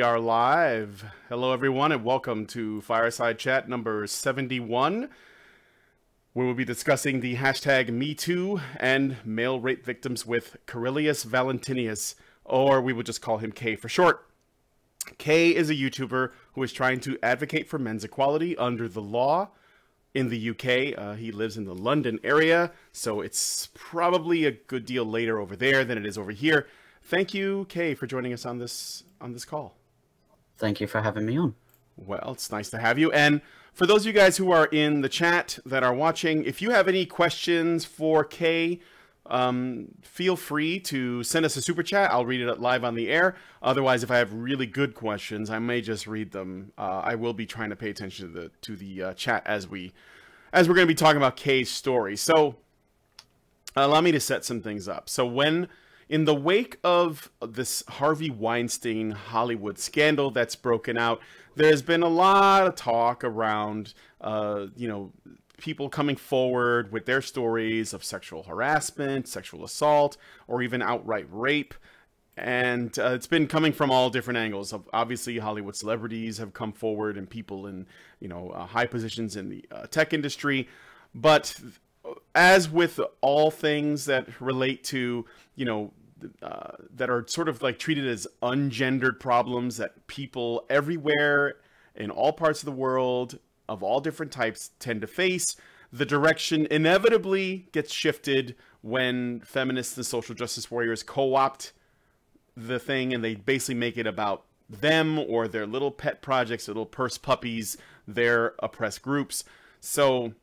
are live. Hello, everyone, and welcome to Fireside Chat number 71, where we'll be discussing the hashtag #MeToo and male rape victims with Caeruleus Valentinius, or we will just call him K for short. K is a YouTuber who is trying to advocate for men's equality under the law in the UK. He lives in the London area, so it's probably a good deal later over there than it is over here. Thank you, Kay, for joining us on this call. Thank you for having me on. Well, it's nice to have you. And for those of you guys who are in the chat that are watching, if you have any questions for Kay, feel free to send us a super chat. I'll read it live on the air. Otherwise, if I have really good questions, I may just read them. I will be trying to pay attention to the chat as we're going to be talking about Kay's story. So allow me to set some things up. So in the wake of this Harvey Weinstein Hollywood scandal that's broken out, there's been a lot of talk around, people coming forward with their stories of sexual harassment, sexual assault, or even outright rape. And it's been coming from all different angles. Obviously, Hollywood celebrities have come forward and people in, high positions in the tech industry. But as with all things that relate to, that are sort of like treated as ungendered problems that people everywhere in all parts of the world of all different types tend to face, the direction inevitably gets shifted when feminists and social justice warriors co-opt the thing and they basically make it about them or their little pet projects, little purse puppies, their oppressed groups. So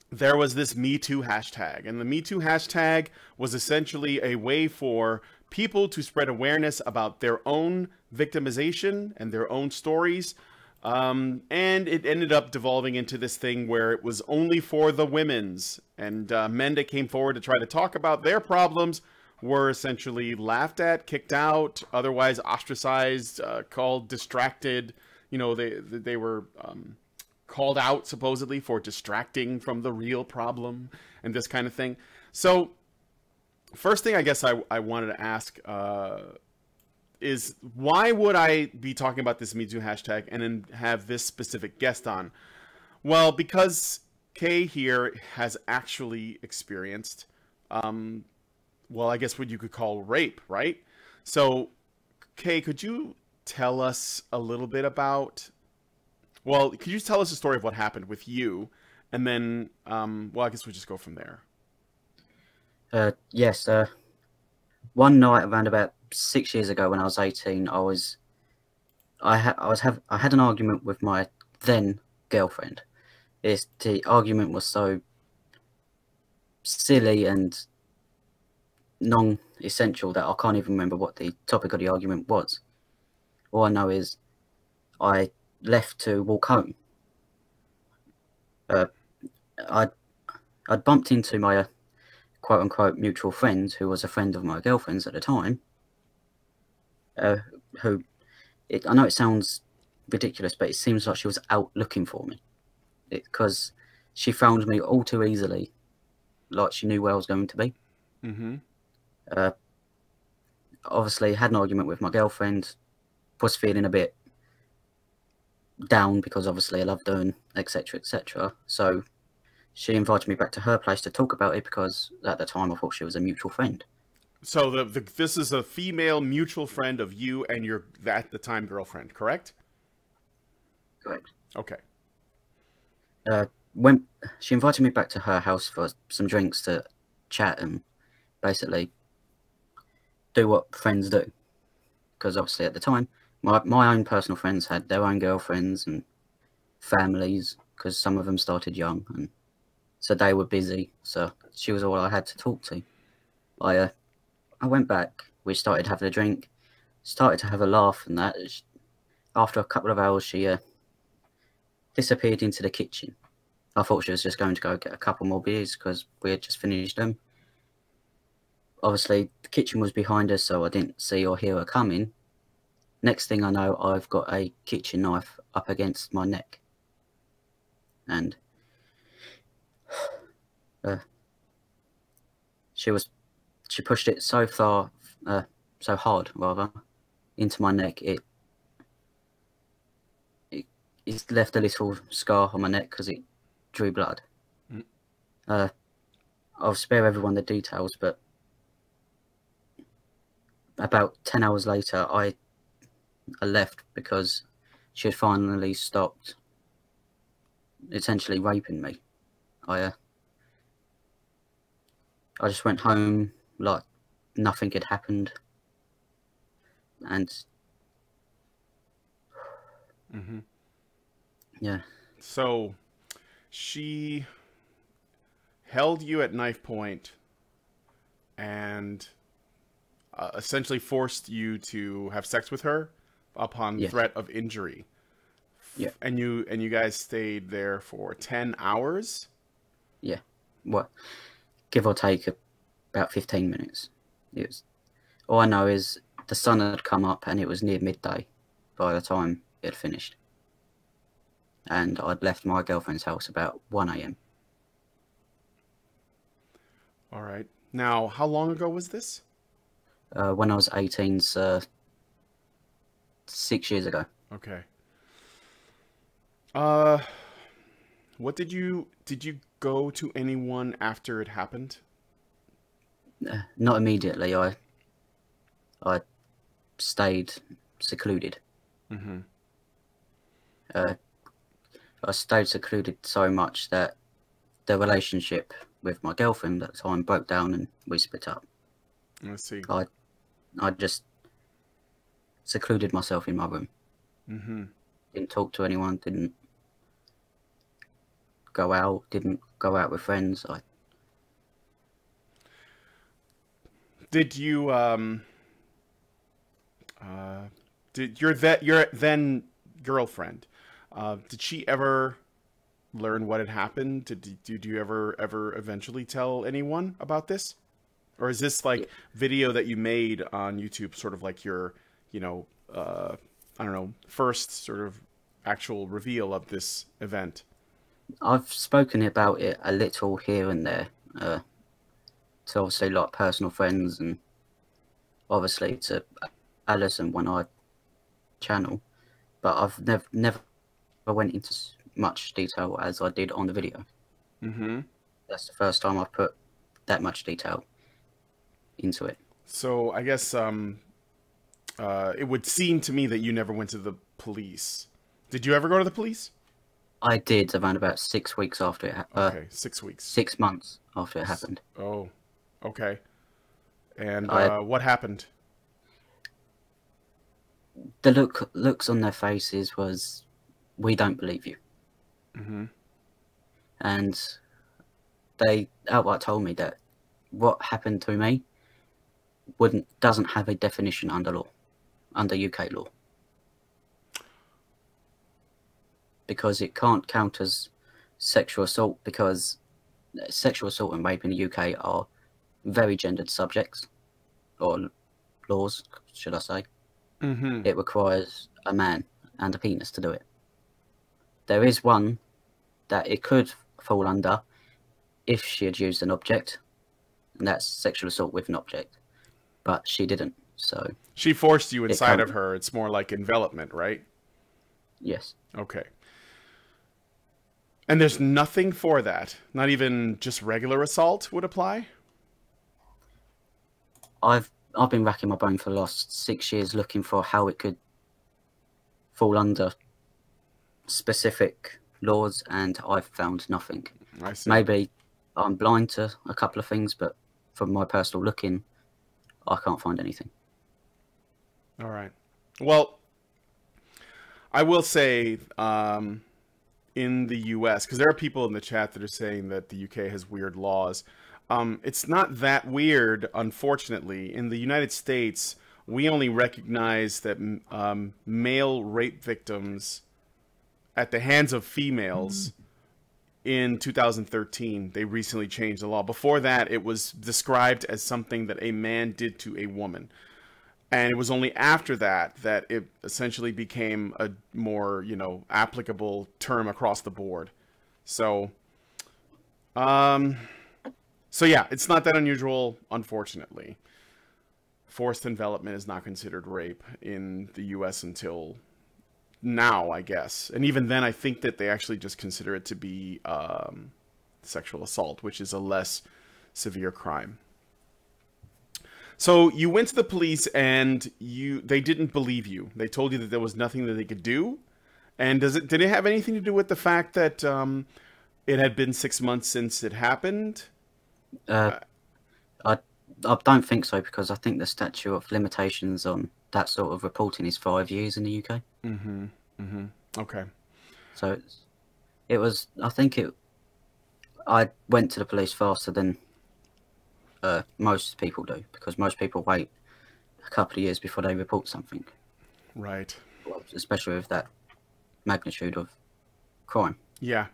there was this Me Too hashtag, and the Me Too hashtag was essentially a way for people to spread awareness about their own victimization and their own stories. And it ended up devolving into this thing where it was only for the women's, and men that came forward to try to talk about their problems were essentially laughed at, kicked out, otherwise ostracized, called distracted. They were called out supposedly for distracting from the real problem and this kind of thing. So first thing I guess I wanted to ask is why would I be talking about this Me Too hashtag and then have this specific guest on? Well, because Kay here has actually experienced, well, I guess what you could call rape, right? So Kay, could you tell us a little bit about, well, could you tell us the story of what happened with you? And then, well, I guess we'll just go from there. Yes. One night around about 6 years ago when I was 18, I had an argument with my then girlfriend. The argument was so silly and non-essential that I can't even remember what the topic of the argument was. All I know is I left to walk home. I'd bumped into my quote-unquote mutual friend, who was a friend of my girlfriend's at the time, I know it sounds ridiculous, but it seems like she was out looking for me, because she found me all too easily, like she knew where I was going to be. Mm-hmm. Obviously, had an argument with my girlfriend, was feeling a bit down because obviously I loved her, and etc, etc. So she invited me back to her place to talk about it, because at the time I thought she was a mutual friend. So this is a female mutual friend of you and your at the time girlfriend, correct? Correct. Okay. When she invited me back to her house for some drinks to chat and basically do what friends do, because obviously at the time my own personal friends had their own girlfriends and families, because some of them started young, and so they were busy. So she was all I had to talk to. I went back. We started having a drink, started to have a laugh, and that. After a couple of hours, she disappeared into the kitchen. I thought she was just going to go get a couple more beers because we had just finished them. Obviously, the kitchen was behind us, so I didn't see or hear her coming. Next thing I know, I've got a kitchen knife up against my neck. And she pushed it so far, so hard rather, into my neck. It it's left a little scar on my neck because it drew blood. I'll spare everyone the details, but about 10 hours later, I left because she had finally stopped essentially raping me. I just went home like nothing had happened, and yeah. So she held you at knife point and essentially forced you to have sex with her upon threat of injury. Yeah. And you guys stayed there for 10 hours? Yeah. What? Give or take about 15 minutes. It was, all I know is the sun had come up and it was near midday by the time it had finished. And I'd left my girlfriend's house about 1 a.m. All right. Now, how long ago was this? When I was 18, so 6 years ago. Okay. What did you go to anyone after it happened? Not immediately. I stayed secluded. I stayed secluded so much that the relationship with my girlfriend at the time broke down and we split up. I see. I just secluded myself in my room. Didn't talk to anyone, didn't go out with friends. Did you did your then girlfriend did she ever learn what had happened? Did you ever eventually tell anyone about this? Or is this like video that you made on YouTube sort of like your, I don't know, first sort of actual reveal of this event? I've spoken about it a little here and there, to obviously like personal friends and obviously to Alice and One Eye channel, but I've never went into much detail as I did on the video. That's the first time I've put that much detail into it. So I guess it would seem to me that you never went to the police. Did you ever go to the police? I did around about 6 weeks after it happened. Okay, 6 weeks. 6 months after it happened. Oh, okay. And what happened? The looks on their faces was, we don't believe you. And they outright told me that what happened to me doesn't have a definition under UK law, because it can't count as sexual assault, because sexual assault and rape in the UK are very gendered subjects, or laws, should I say. It requires a man and a penis to do it. There is one that it could fall under if she had used an object, and that's sexual assault with an object, but she didn't. So she forced you inside of her. It's more like envelopment, right? Yes. Okay. And there's nothing for that? Not even just regular assault would apply? I've been racking my brain for the last 6 years looking for how it could fall under specific laws, and I've found nothing. I see. Maybe I'm blind to a couple of things, but from my personal looking, I can't find anything. All right. Well, I will say, in the US, because there are people in the chat that are saying that the UK has weird laws. It's not that weird, unfortunately. In the United States, we only recognize that male rape victims at the hands of females in 2013. They recently changed the law. Before that, it was described as something that a man did to a woman. And it was only after that that it essentially became a more, applicable term across the board. So, yeah, it's not that unusual, unfortunately. Forced envelopment is not considered rape in the U.S. until now, I guess. And even then, I think that they actually just consider it to be sexual assault, which is a less severe crime. So you went to the police and they didn't believe you. They told you that there was nothing that they could do. And did it have anything to do with the fact that it had been 6 months since it happened? I don't think so, because I think the statute of limitations on that sort of reporting is 5 years in the UK. Mm-hmm. Mm-hmm. Okay. So it was. I went to the police faster than most people do, because most people wait a couple of years before they report something. Right. Especially with that magnitude of crime. Yeah.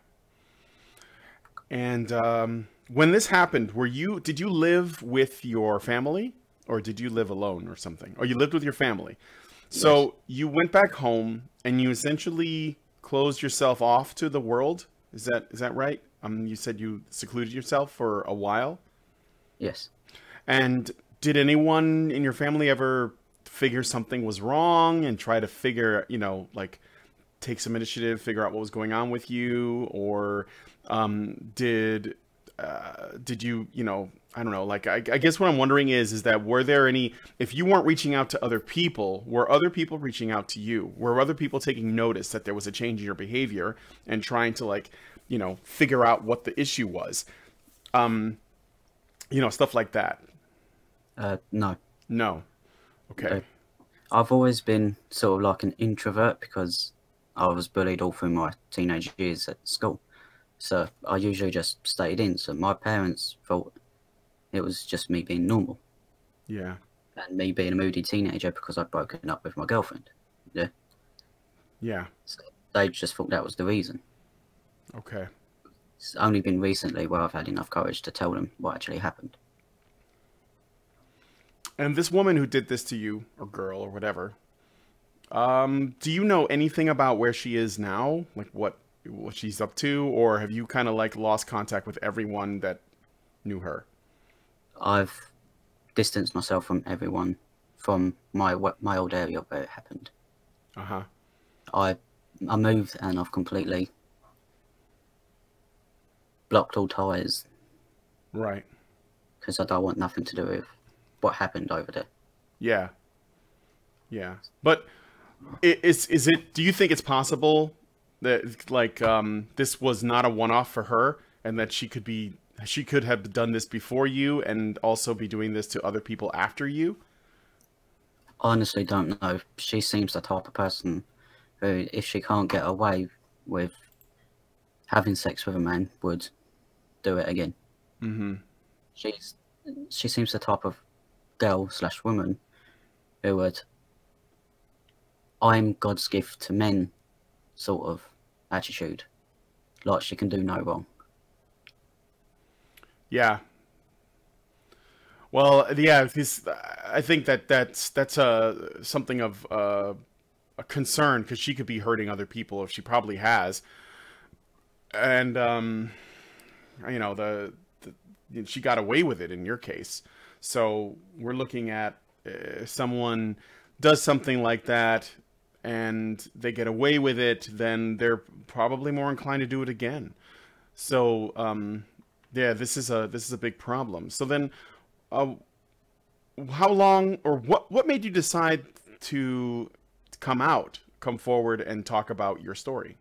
And when this happened, did you live with your family, or did you live alone or something? Or you lived with your family. So yes. You went back home and you essentially closed yourself off to the world. Is that right? You said you secluded yourself for a while? Yes. And did anyone in your family ever figure something was wrong and try to figure, like take some initiative, figure out what was going on with you? Or did you, I don't know, like, I guess what I'm wondering is that were there any, if you weren't reaching out to other people, were other people reaching out to you? Were other people taking notice that there was a change in your behavior and trying to, like, figure out what the issue was? Stuff like that. No. No. Okay. I've always been sort of like an introvert, because I was bullied all through my teenage years at school. So I usually just stayed in. So my parents thought it was just me being normal. Yeah. And me being a moody teenager because I'd broken up with my girlfriend. Yeah. Yeah. So they just thought that was the reason. Okay. It's only been recently where I've had enough courage to tell them what actually happened. And this woman who did this to you, or girl, or whatever, do you know anything about where she is now? Like what she's up to? Or have you kind of like lost contact with everyone that knew her? I've distanced myself from everyone from my old area where it happened. Uh-huh. I moved and I've completely blocked all ties. Right. Because I don't want nothing to do with what happened over there. Yeah. Yeah. But is it, do you think it's possible that, like, this was not a one-off for her, and that she could have done this before you and also be doing this to other people after you? Honestly, don't know. She seems the type of person who, if she can't get away with having sex with a man, would do it again. Mm-hmm. She seems the type of girl/woman who would, I'm God's gift to men sort of attitude. Like she can do no wrong. Yeah. Well, yeah, I think that's something of a concern, because she could be hurting other people, if she probably has. And she got away with it in your case. So we're looking at someone does something like that and they get away with it, then they're probably more inclined to do it again. So yeah, this is a big problem. So then how long, or what made you decide to come forward and talk about your story?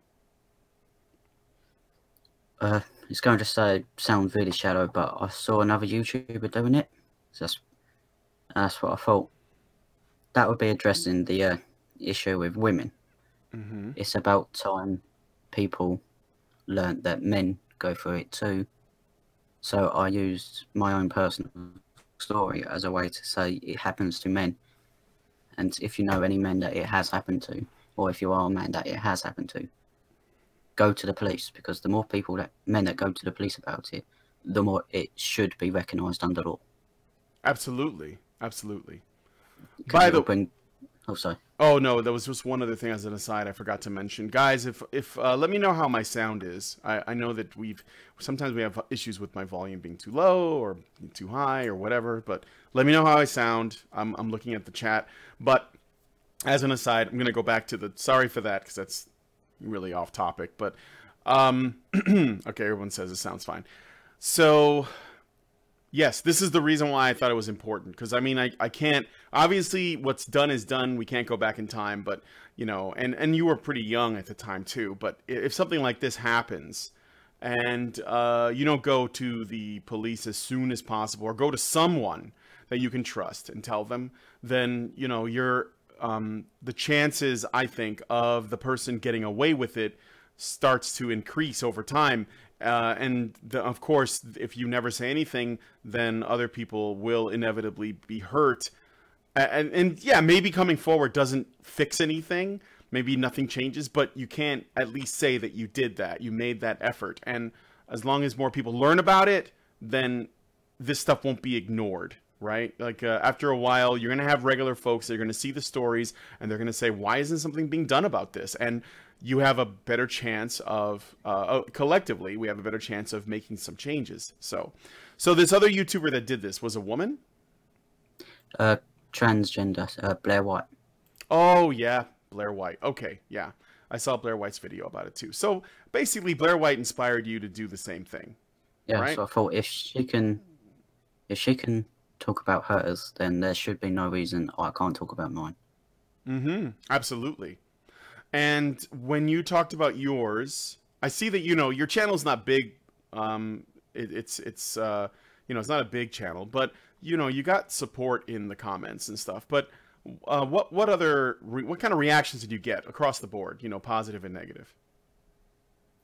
It's going to sound really shallow, but I saw another YouTuber doing it. So that's what I thought. That would be addressing the issue with women. Mm-hmm. It's about time people learnt that men go through it too. So I used my own personal story as a way to say it happens to men. And if you know any men that it has happened to, or if you are a man that it has happened to, go to the police, because the more men that go to the police about it, the more it should be recognised under law. Absolutely, absolutely. Oh, sorry. Oh no, there was just one other thing as an aside I forgot to mention, guys. If let me know how my sound is. I know that sometimes we have issues with my volume being too low or too high or whatever, but let me know how I sound. I'm looking at the chat, but as an aside, I'm going to go back to the, sorry for that, because that's really off topic, but, okay, everyone says it sounds fine. So, yes, this is the reason why I thought it was important, because, I mean, I can't, obviously, what's done is done, we can't go back in time, but, you know, and you were pretty young at the time, too, but if something like this happens, and you don't go to the police as soon as possible, or go to someone that you can trust and tell them, then, you know, you're, the chances, I think, of the person getting away with it starts to increase over time. And of course, if you never say anything, then other people will inevitably be hurt. And yeah, maybe coming forward doesn't fix anything. Maybe nothing changes, but you can't at least say that you did that. You made that effort. And as long as more people learn about it, then this stuff won't be ignored. Right? Like after a while, you're going to have regular folks that are going to see the stories and they're going to say, why isn't something being done about this? And you have a better chance of, collectively, we have a better chance of making some changes. So this other YouTuber that did this was a woman? Transgender, Blair White. Oh, yeah. Blair White. Okay. Yeah. I saw Blair White's video about it too. So basically, Blair White inspired you to do the same thing. Yeah. Right? So I thought if she can talk about hers, then there should be no reason I can't talk about mine. Mm-hmm. Absolutely. And when you talked about yours, I see that, you know, your channel's not big. It's you know, it's not a big channel, but, you know, you got support in the comments and stuff. But what kind of reactions did you get across the board, you know, positive and negative?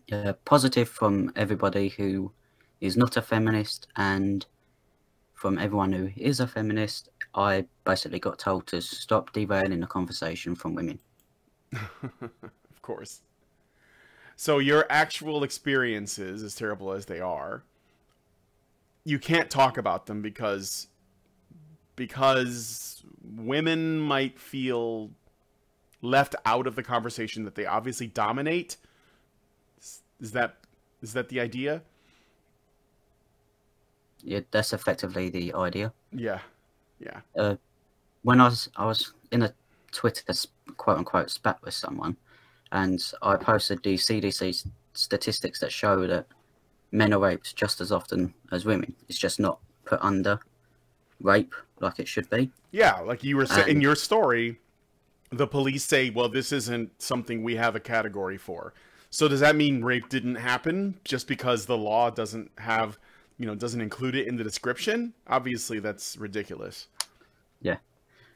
Yeah, positive from everybody who is not a feminist, and from everyone who is a feminist. I basically got told to stop derailing the conversation from women. Of course. So your actual experiences, as terrible as they are, you can't talk about them because women might feel left out of the conversation that they obviously dominate. Is that the idea? Yeah, that's effectively the idea. Yeah, yeah. When I was in a Twitter quote unquote spat with someone, and I posted the CDC statistics that show that men are raped just as often as women. It's just not put under rape like it should be. Yeah, like you were saying in your story, the police say, well, this isn't something we have a category for. So does that mean rape didn't happen just because the law doesn't have, you know, doesn't include it in the description? Obviously, that's ridiculous. Yeah.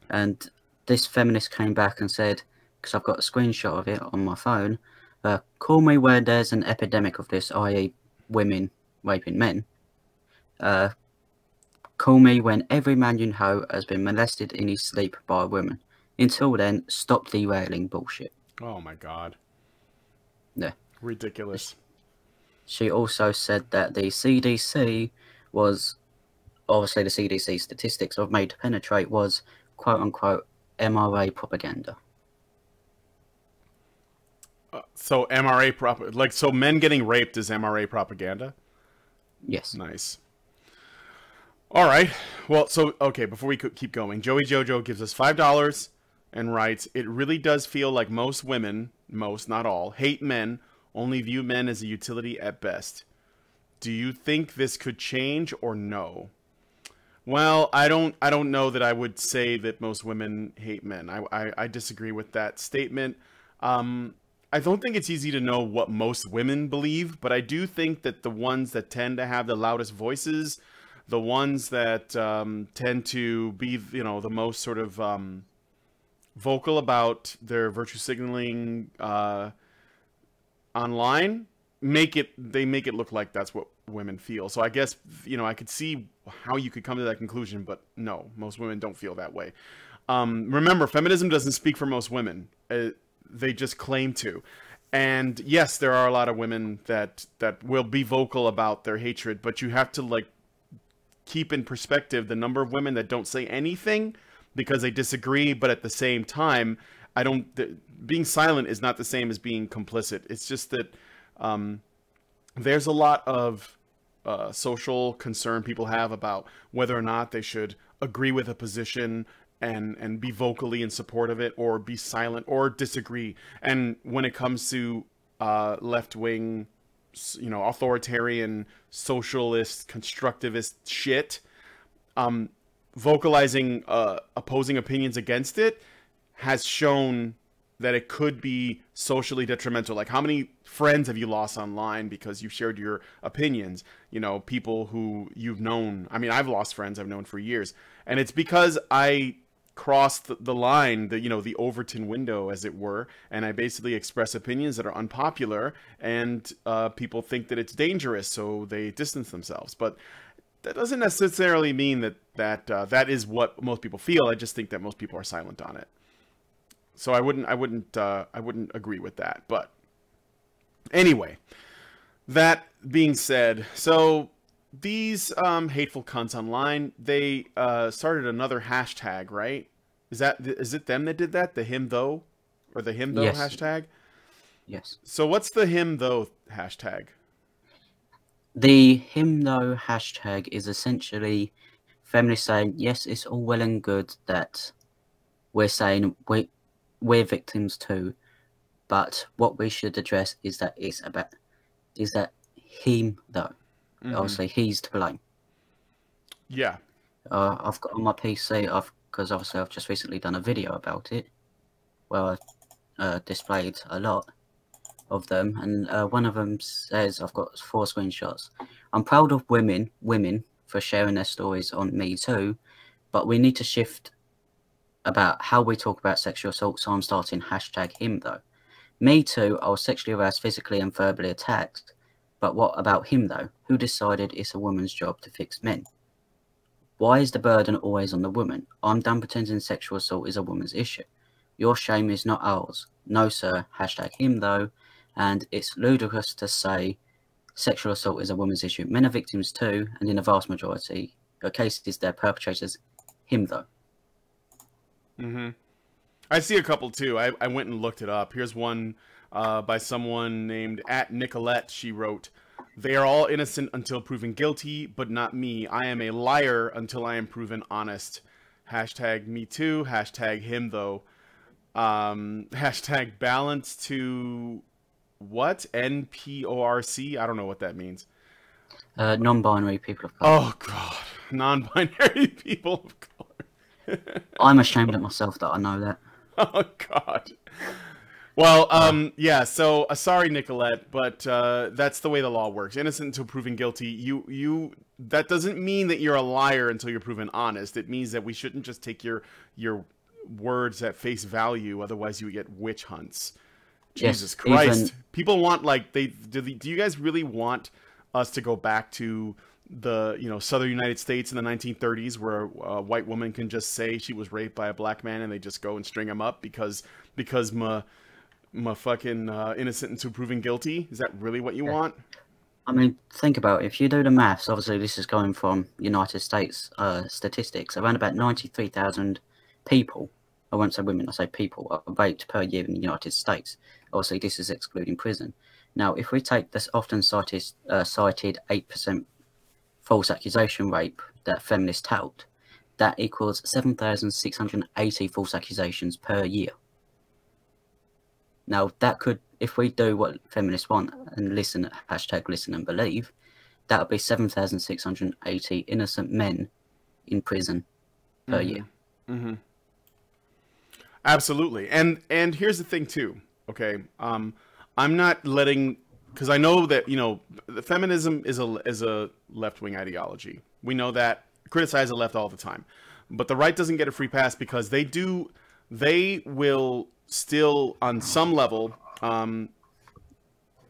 And this feminist came back and said, because I've got a screenshot of it on my phone, call me where there's an epidemic of this, i.e. women raping men. Call me when every man you know has been molested in his sleep by a woman. Until then, stop derailing bullshit. Oh my God. Yeah. Ridiculous. She also said that the CDC was, obviously the CDC statistics of made to penetrate was quote unquote MRA propaganda. So MRA so men getting raped is MRA propaganda? Yes. Nice. All right. Well, so, okay, before we keep going, Joey Jojo gives us $5 and writes, it really does feel like most women, most, not all, hate men, only view men as a utility at best. Do you think this could change or no? Well, I don't know that I would say that most women hate men. I disagree with that statement. I don't think it's easy to know what most women believe, but I do think that the ones that tend to have the loudest voices, the ones that tend to be, you know, the most sort of vocal about their virtue signaling online, make it look like that's what women feel. So I guess, you know, I could see how you could come to that conclusion, but no, most women don't feel that way. Remember, feminism doesn't speak for most women. They just claim to. And yes, there are a lot of women that will be vocal about their hatred, but you have to, like, keep in perspective the number of women that don't say anything because they disagree, but at the same time, being silent is not the same as being complicit. It's just that there's a lot of social concern people have about whether or not they should agree with a position and be vocally in support of it, or be silent or disagree. And when it comes to left-wing, authoritarian, socialist, constructivist shit, vocalizing opposing opinions against it has shown that it could be socially detrimental. Like, how many friends have you lost online because you shared your opinions? People who you've known. I mean, I've lost friends I've known for years, and it's because I crossed the line, the Overton window, as it were, and I basically express opinions that are unpopular, and people think that it's dangerous, so they distance themselves. But that doesn't necessarily mean that is what most people feel. I just think that most people are silent on it. So I wouldn't agree with that. But anyway, that being said, so these hateful cunts online, they started another hashtag, right? Is it them that did that? The him though, or the him though hashtag? Yes. So what's the him though hashtag? The him though hashtag is essentially feminists saying, yes, it's all well and good that we're saying we're victims too, but what we should address is that him though. Mm-hmm. Obviously, he's to blame. Yeah. I've got on my PC, because obviously I've just recently done a video about it, where I displayed a lot of them, and one of them says, I've got 4 screenshots. I'm proud of women for sharing their stories on Me Too, but we need to shift about how we talk about sexual assault, so I'm starting hashtag him though. Me too, I was sexually harassed, physically and verbally attacked, but what about him though? Who decided it's a woman's job to fix men? Why is the burden always on the woman? I'm done pretending sexual assault is a woman's issue. Your shame is not ours. No sir, hashtag him though, and it's ludicrous to say sexual assault is a woman's issue. Men are victims too, and in a vast majority of cases they're perpetrators. Him though. Mm-hmm. I see a couple too. I went and looked it up. Here's one by someone named @Nicolette. She wrote, "They are all innocent until proven guilty, but not me. I am a liar until I am proven honest. Hashtag me too. Hashtag him though. Hashtag balance to what? NPORC? I don't know what that means. Non-binary people of color. Oh god, non-binary people of color. I'm ashamed of myself that I know that. Oh god. Well, yeah. So sorry, Nicolette, but that's the way the law works. Innocent until proven guilty. That doesn't mean that you're a liar until you're proven honest. It means that we shouldn't just take your words at face value. Otherwise, you get witch hunts. Jesus Christ! People want do you guys really want us to go back to the southern United States in the 1930s, where a white woman can just say she was raped by a black man and they just go and string him up because my fucking innocent until proven guilty? Is that really what you want? I mean, think about it. If you do the maths, obviously this is going from United States statistics. Around about 93,000 people, I won't say women, I say people, are raped per year in the United States. Obviously this is excluding prison. Now, if we take this often cited 8% false accusation rape that feminists tout, that equals 7,680 false accusations per year. Now, that could, if we do what feminists want and listen, hashtag listen and believe, that would be 7,680 innocent men in prison per year. Mm-hmm. Absolutely. And here's the thing too, okay? I'm not letting, because I know that, feminism is a left-wing ideology. We know that. Criticize the left all the time. But the right doesn't get a free pass because they will still, on some level,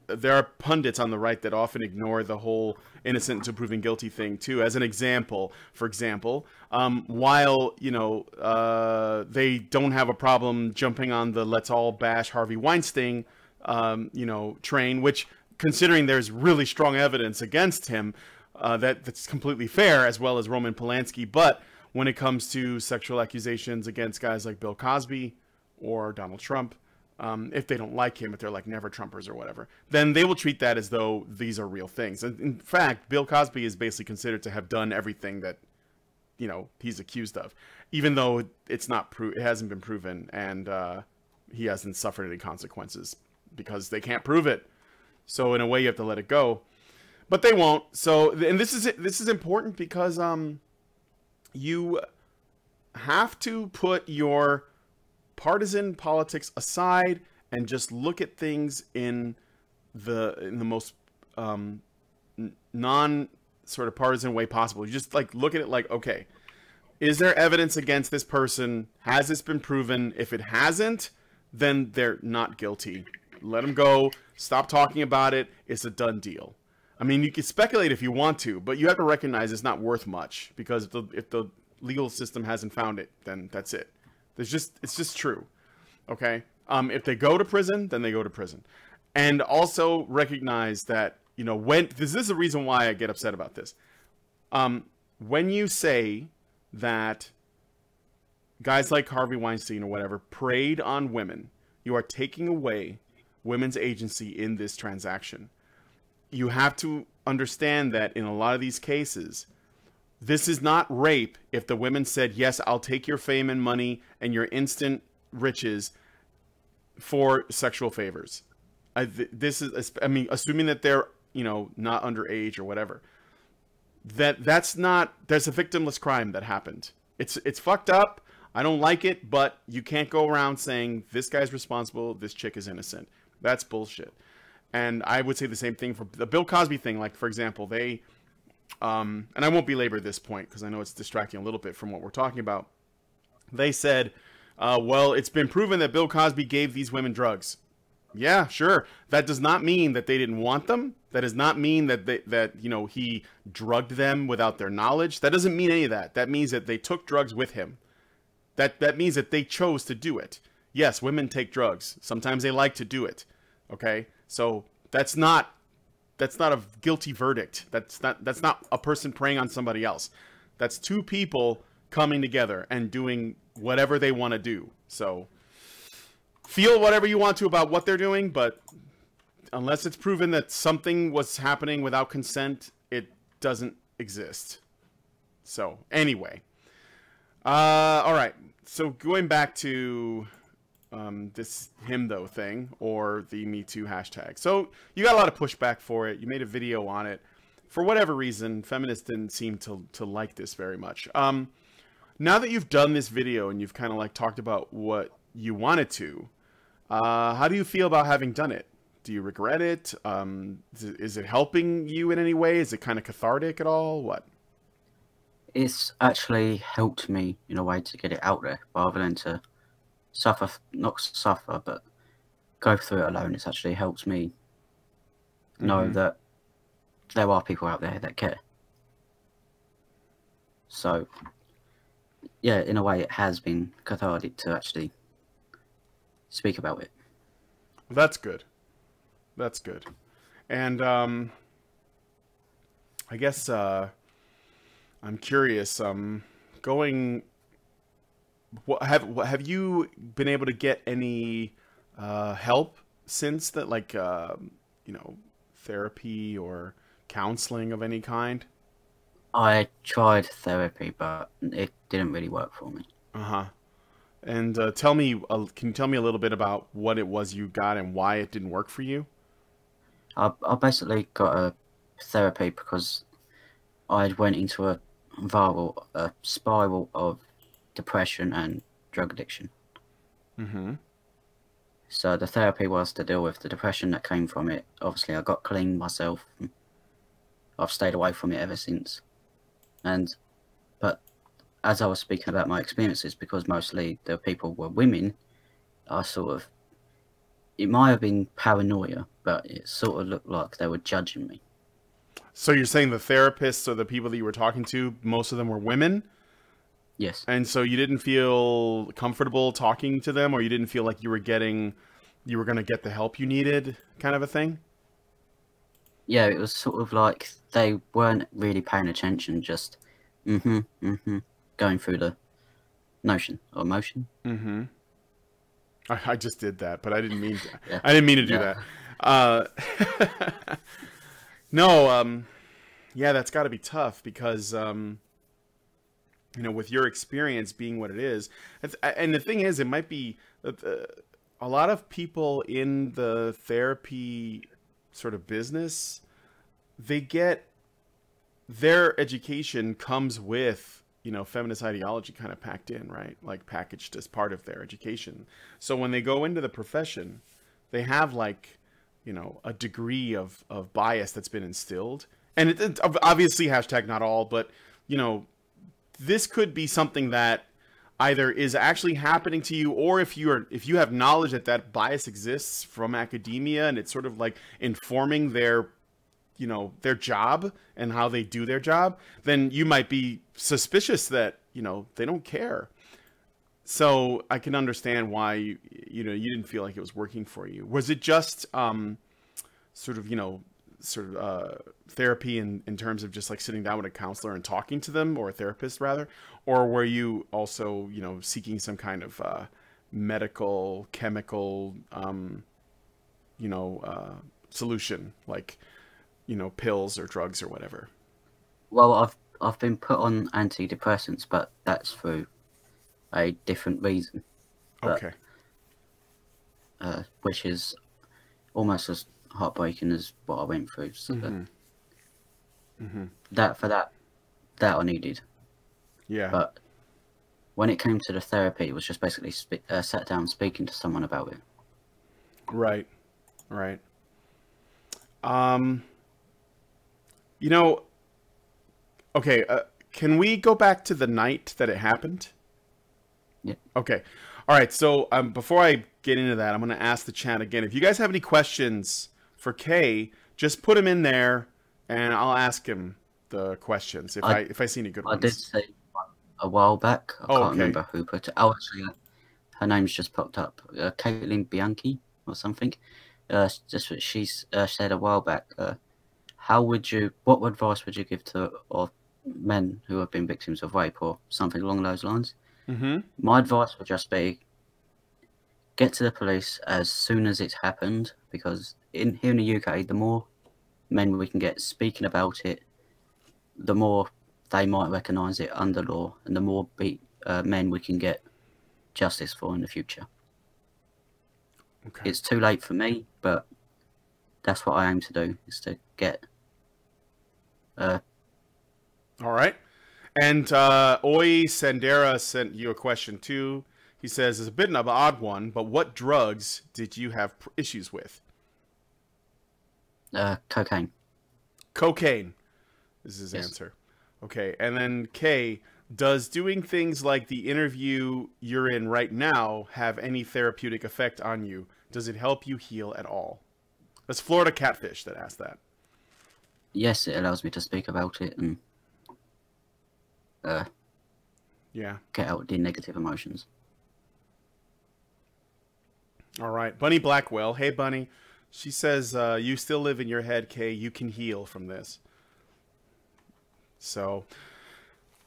there are pundits on the right that often ignore the whole innocent until proven guilty thing too. As an example, while they don't have a problem jumping on the let's all bash Harvey Weinstein train, which, considering there's really strong evidence against him, that's completely fair, as well as Roman Polanski. But when it comes to sexual accusations against guys like Bill Cosby or Donald Trump, if they don't like him, if they're like never Trumpers or whatever, then they will treat that as though these are real things. And in fact, Bill Cosby is basically considered to have done everything that, you know, he's accused of, even though it's not it hasn't been proven, and he hasn't suffered any consequences because they can't prove it. So in a way, you have to let it go, but they won't. So, and this is important because you have to put your partisan politics aside and just look at things in the most non sort of partisan way possible. You just like look at it like, okay, is there evidence against this person? Has this been proven? If it hasn't, then they're not guilty. Let them go. Stop talking about it. It's a done deal. I mean, you can speculate if you want to, but you have to recognize it's not worth much, because if the legal system hasn't found it, then that's it. It's just true. Okay? If they go to prison, then they go to prison. And also recognize that, you know, this is the reason why I get upset about this. When you say that guys like Harvey Weinstein or whatever preyed on women, you are taking away women's agency in this transaction. You have to understand that in a lot of these cases, this is not rape if the women said, yes, I'll take your fame and money and your instant riches for sexual favors. I mean, assuming that they're, you know, not underage or whatever. There's a victimless crime that happened. It's fucked up. I don't like it, but you can't go around saying this guy's responsible, this chick is innocent. That's bullshit. And I would say the same thing for the Bill Cosby thing. Like, for example, they, and I won't belabor this point because I know it's distracting a little bit from what we're talking about. They said, well, it's been proven that Bill Cosby gave these women drugs. Yeah, sure. That does not mean that they didn't want them. That does not mean that you know, he drugged them without their knowledge. That doesn't mean any of that. That means that they took drugs with him. That means that they chose to do it. Yes, women take drugs. Sometimes they like to do it. Okay? So that's not a guilty verdict. That's not a person preying on somebody else. That's two people coming together and doing whatever they want to do. So feel whatever you want to about what they're doing, but unless it's proven that something was happening without consent, it doesn't exist. So anyway, all right. So going back to this him though thing, or the Me Too hashtag. So you got a lot of pushback for it. You made a video on it. For whatever reason, feminists didn't seem to like this very much. Now that you've done this video and you've kind of like talked about what you wanted to, how do you feel about having done it? Do you regret it? Is it helping you in any way? Is it kind of cathartic at all? What? It's actually helped me in a way to get it out there rather than to suffer, not suffer, but go through it alone. It's actually helped me know that there are people out there that care. So, yeah, in a way, it has been cathartic to actually speak about it. That's good. That's good. And I guess I'm curious. Have you been able to get any help since that, like you know, therapy or counseling of any kind? I tried therapy, but it didn't really work for me. And tell me, can you tell me a little bit about what it was you got and why it didn't work for you? I basically got a therapy because I went into a spiral of depression and drug addiction. So the therapy was to deal with the depression that came from it. Obviously, I got clean myself. I've stayed away from it ever since. But as I was speaking about my experiences, because mostly the people were women, it might have been paranoia, but it sort of looked like they were judging me. So you're saying the therapists or the people that you were talking to, most of them were women? Yes. And so you didn't feel comfortable talking to them, or you didn't feel like you were going to get the help you needed, kind of a thing? Yeah, it was sort of like they weren't really paying attention, just going through the motion. I just did that, but I didn't mean to. Yeah. I didn't mean to do that. No, yeah, that's got to be tough because you know, with your experience being what it is. And the thing is, it might be a lot of people in the therapy sort of business, they get their education comes with, you know, feminist ideology kind of packed in, right? Like packaged as part of their education. So when they go into the profession, they have like, you know, a degree of bias that's been instilled. And it obviously hashtag not all, but, you know, this could be something that either is actually happening to you, or if you have knowledge that that bias exists from academia and it's sort of like informing their, you know, their job and how they do their job, then you might be suspicious that, you know, they don't care. So I can understand why you know, you didn't feel like it was working for you. Was it just sort of, you know, therapy in terms of just like sitting down with a counselor and talking to them, or a therapist rather, or were you also, you know, seeking some kind of medical, chemical, you know, solution, like, you know, pills or drugs or whatever? Well, I've been put on antidepressants, but that's through a different reason. Okay. Which is almost as heartbreaking as what I went through. So that I needed. Yeah. But when it came to the therapy, it was just basically sat down speaking to someone about it. Right. Right. You know, okay, can we go back to the night that it happened? Yeah. Okay. All right. So before I get into that, I'm going to ask the chat again. If you guys have any questions for Kay, just put them in there, and I'll ask him the questions if I see any good ones. I did say a while back. I can't remember who put it. Oh, actually, her name's just popped up. Caitlin Bianchi or something. Just what she said a while back. What advice would you give to men who have been victims of rape or something along those lines? My advice would just be get to the police as soon as it's happened, because here in the UK, the more men we can get speaking about it, the more they might recognise it under law, and the more men we can get justice for in the future. Okay. It's too late for me, but that's what I aim to do, is to get... All right. And Oi Sandera sent you a question too. He says, it's a bit of an odd one, but what drugs did you have issues with? Cocaine. Cocaine is his answer. Okay. And then Kay, does doing things like the interview you're in right now have any therapeutic effect on you? Does it help you heal at all? That's Florida Catfish that asked that. Yes, it allows me to speak about it and get out the negative emotions. All right. Bunny Blackwell. Hey, Bunny. She says, you still live in your head, Kay. You can heal from this. So,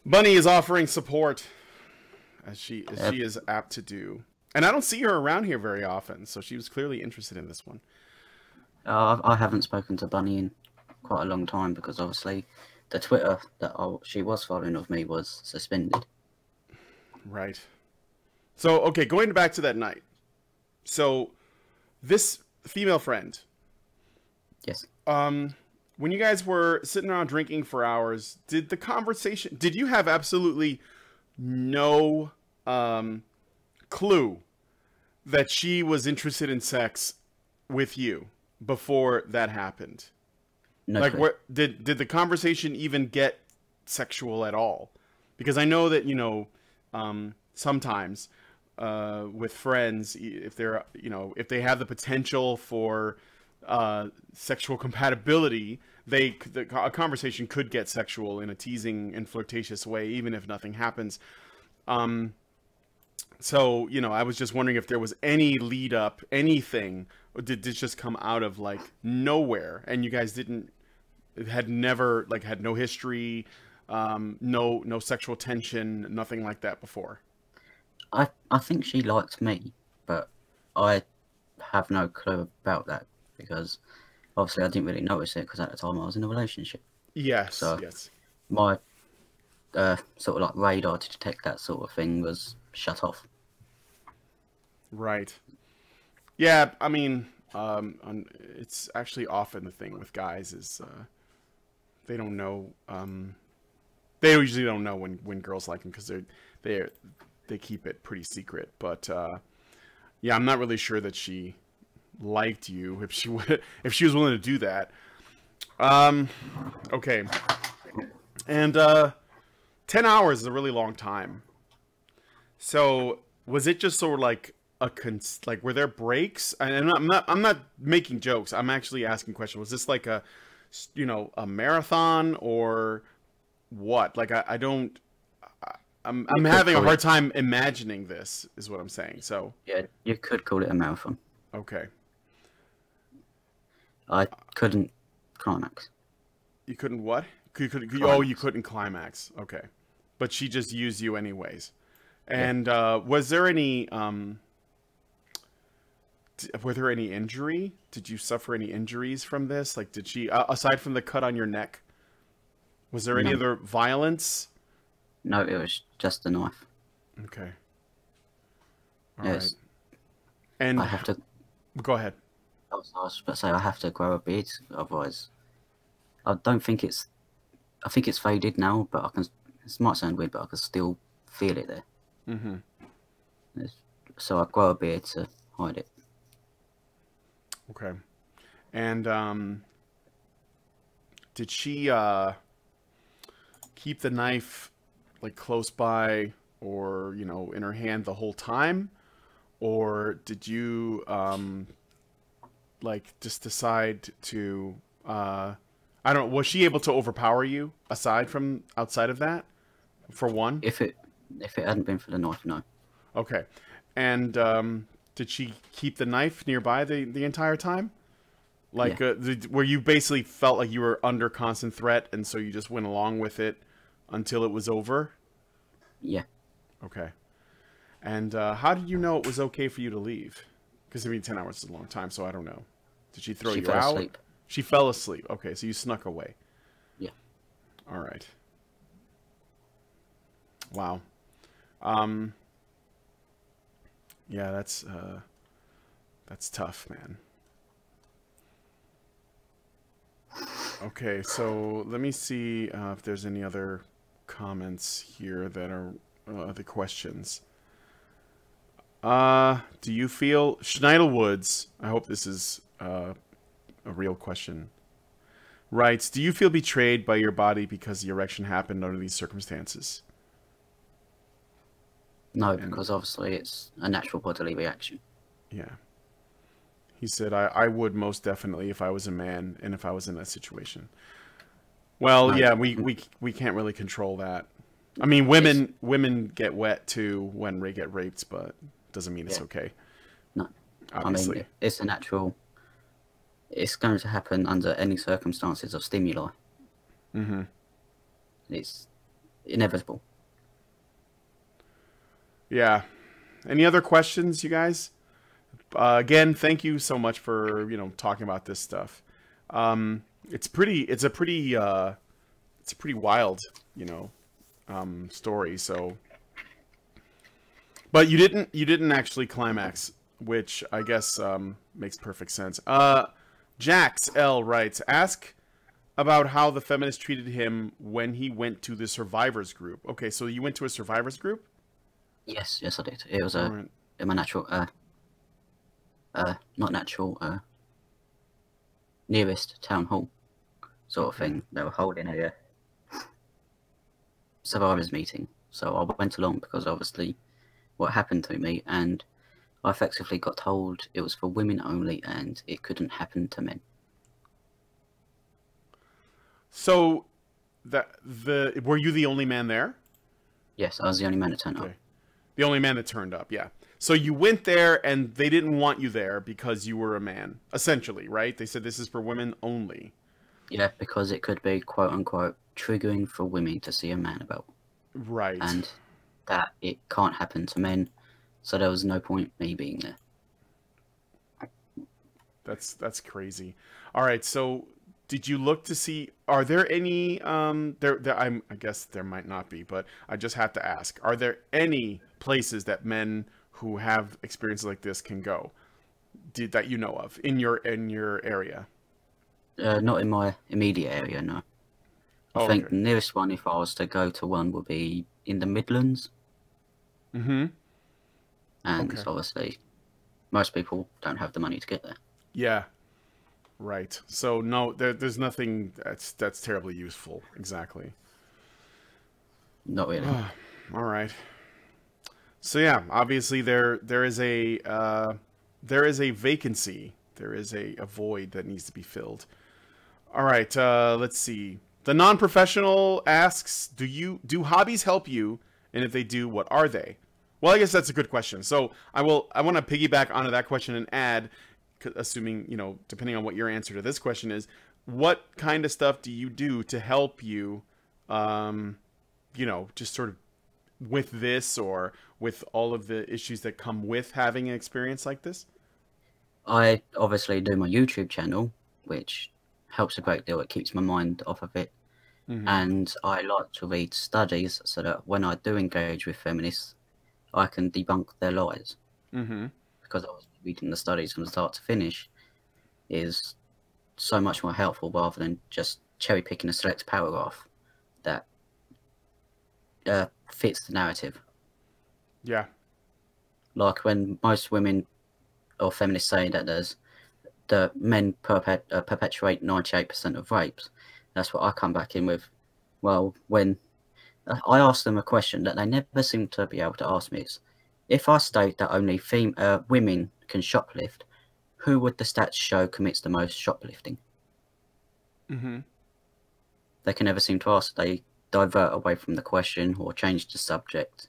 Bunny is offering support, as she is apt to do. And I don't see her around here very often, so she was clearly interested in this one. I haven't spoken to Bunny in quite a long time, because obviously the Twitter that she was following of me was suspended. Right. So, okay, going back to that night. So, this female friend. Yes. When you guys were sitting around drinking for hours, did you have absolutely no clue that she was interested in sex with you before that happened? No. Like, what did the conversation even get sexual at all? Because I know that, you know, sometimes with friends, if they have the potential for sexual compatibility, a conversation could get sexual in a teasing and flirtatious way, even if nothing happens. So, you know, I was just wondering if there was any lead up, anything, or did this just come out of like nowhere, and you guys had no history, no sexual tension, nothing like that before? I think she liked me, but I have no clue about that, because obviously I didn't really notice it, because at the time I was in a relationship. Yes, so yes. My sort of like radar to detect that sort of thing was shut off. Right. Yeah, I mean, it's actually often the thing with guys is they don't know. They usually don't know when girls like them because they keep it pretty secret. But yeah, I'm not really sure that she liked you if if she was willing to do that. Okay, and 10 hours is a really long time. So was it just sort of like like were there breaks? And I'm not making jokes. I'm actually asking questions. Was this like a a marathon or what? Like I don't. I'm having a hard time imagining this. Is what I'm saying. So yeah, you could call it a marathon. Okay. I couldn't climax. You couldn't what? You couldn't climax. Okay, but she just used you anyways. And was there any were there any injury? Did you suffer any injuries from this? Like, did she aside from the cut on your neck? Was there any other violence? No, it was just the knife. Okay. All right. And I have to go ahead. I was about to say I have to grow a beard, otherwise I don't think it's. I think it's faded now, but I can. It might sound weird, but I can still feel it there. Mm-hmm. So I grow a beard to hide it. Okay. And did she keep the knife like close by, or in her hand the whole time, or did you like just decide to I don't know, was she able to overpower you outside of that, for one? If it hadn't been for the knife, no. Okay. And did she keep the knife nearby the entire time? Like, where you basically felt like you were under constant threat, and so you just went along with it until it was over? Yeah. Okay. And how did you know it was okay for you to leave? Because, I mean, 10 hours is a long time, so I don't know. Did she throw you out? She fell asleep. She fell asleep. Okay, so you snuck away. Yeah. All right. Wow. Yeah, that's tough, man. Okay, so let me see if there's any other comments here that are other questions. Do you feel Schneidel Woods? I hope this is a real question. Writes, do you feel betrayed by your body because the erection happened under these circumstances? No, because obviously it's a natural bodily reaction. Yeah. He said, I would most definitely if I was a man and if I was in that situation. Well, no, yeah, we can't really control that. I mean, women get wet too when they get raped, but doesn't mean it's okay. No. Obviously. I mean, it's a natural... It's going to happen under any circumstances of stimuli. Mm-hmm. It's inevitable. Yeah. Any other questions, you guys? Again, thank you so much for talking about this stuff. It's a pretty wild story. So, but you didn't actually climax, which I guess makes perfect sense. Jax L writes, ask about how the feminists treated him when he went to the survivors group. Okay, so you went to a survivors group? Yes, I did. It was in my natural, not natural, nearest town hall sort of thing. They were holding a survivors meeting, so I went along because obviously what happened to me, and I effectively got told it was for women only and it couldn't happen to men. So, were you the only man there? Yes, I was the only man that turned up. The only man that turned up, yeah. So you went there and they didn't want you there because you were a man, essentially, right? They said this is for women only. Yeah, because it could be, quote unquote, triggering for women to see a man about. Right. And that it can't happen to men. So there was no point me being there. That's crazy. All right, so did you look to see are there any I guess there might not be, but I just have to ask, are there any places that men who have experiences like this can go that you know of in your area? Not in my immediate area, no. I Oh, think okay. the nearest one, if I was to go to one, would be in the Midlands. Mm-hmm. And Okay. obviously, most people don't have the money to get there. Yeah. Right. So no, there's nothing that's terribly useful. Exactly. Not really. All right. So yeah, obviously there is a vacancy. There is a void that needs to be filled. All right. Let's see. The non-professional asks, do hobbies help you? And if they do, what are they? Well, I guess that's a good question. So I want to piggyback onto that question and add, assuming, you know, depending on what your answer to this question is, what kind of stuff do you do to help you, you know, just sort of with this or with all of the issues that come with having an experience like this? I obviously do my YouTube channel, which helps a great deal. It keeps my mind off of it. Mm-hmm. And I like to read studies so that when I do engage with feminists, I can debunk their lies. Mm-hmm. Because I was reading the studies from start to finish is so much more helpful rather than just cherry picking a select paragraph that fits the narrative. Yeah. Like when most women or feminists say that the men perpetuate 98% of rapes, that's what I come back in with. Well, when I ask them a question that they never seem to be able to ask me, is if I state that only women can shoplift, who would the stats show commits the most shoplifting? Mm-hmm. They can never seem to ask. They divert away from the question or change the subject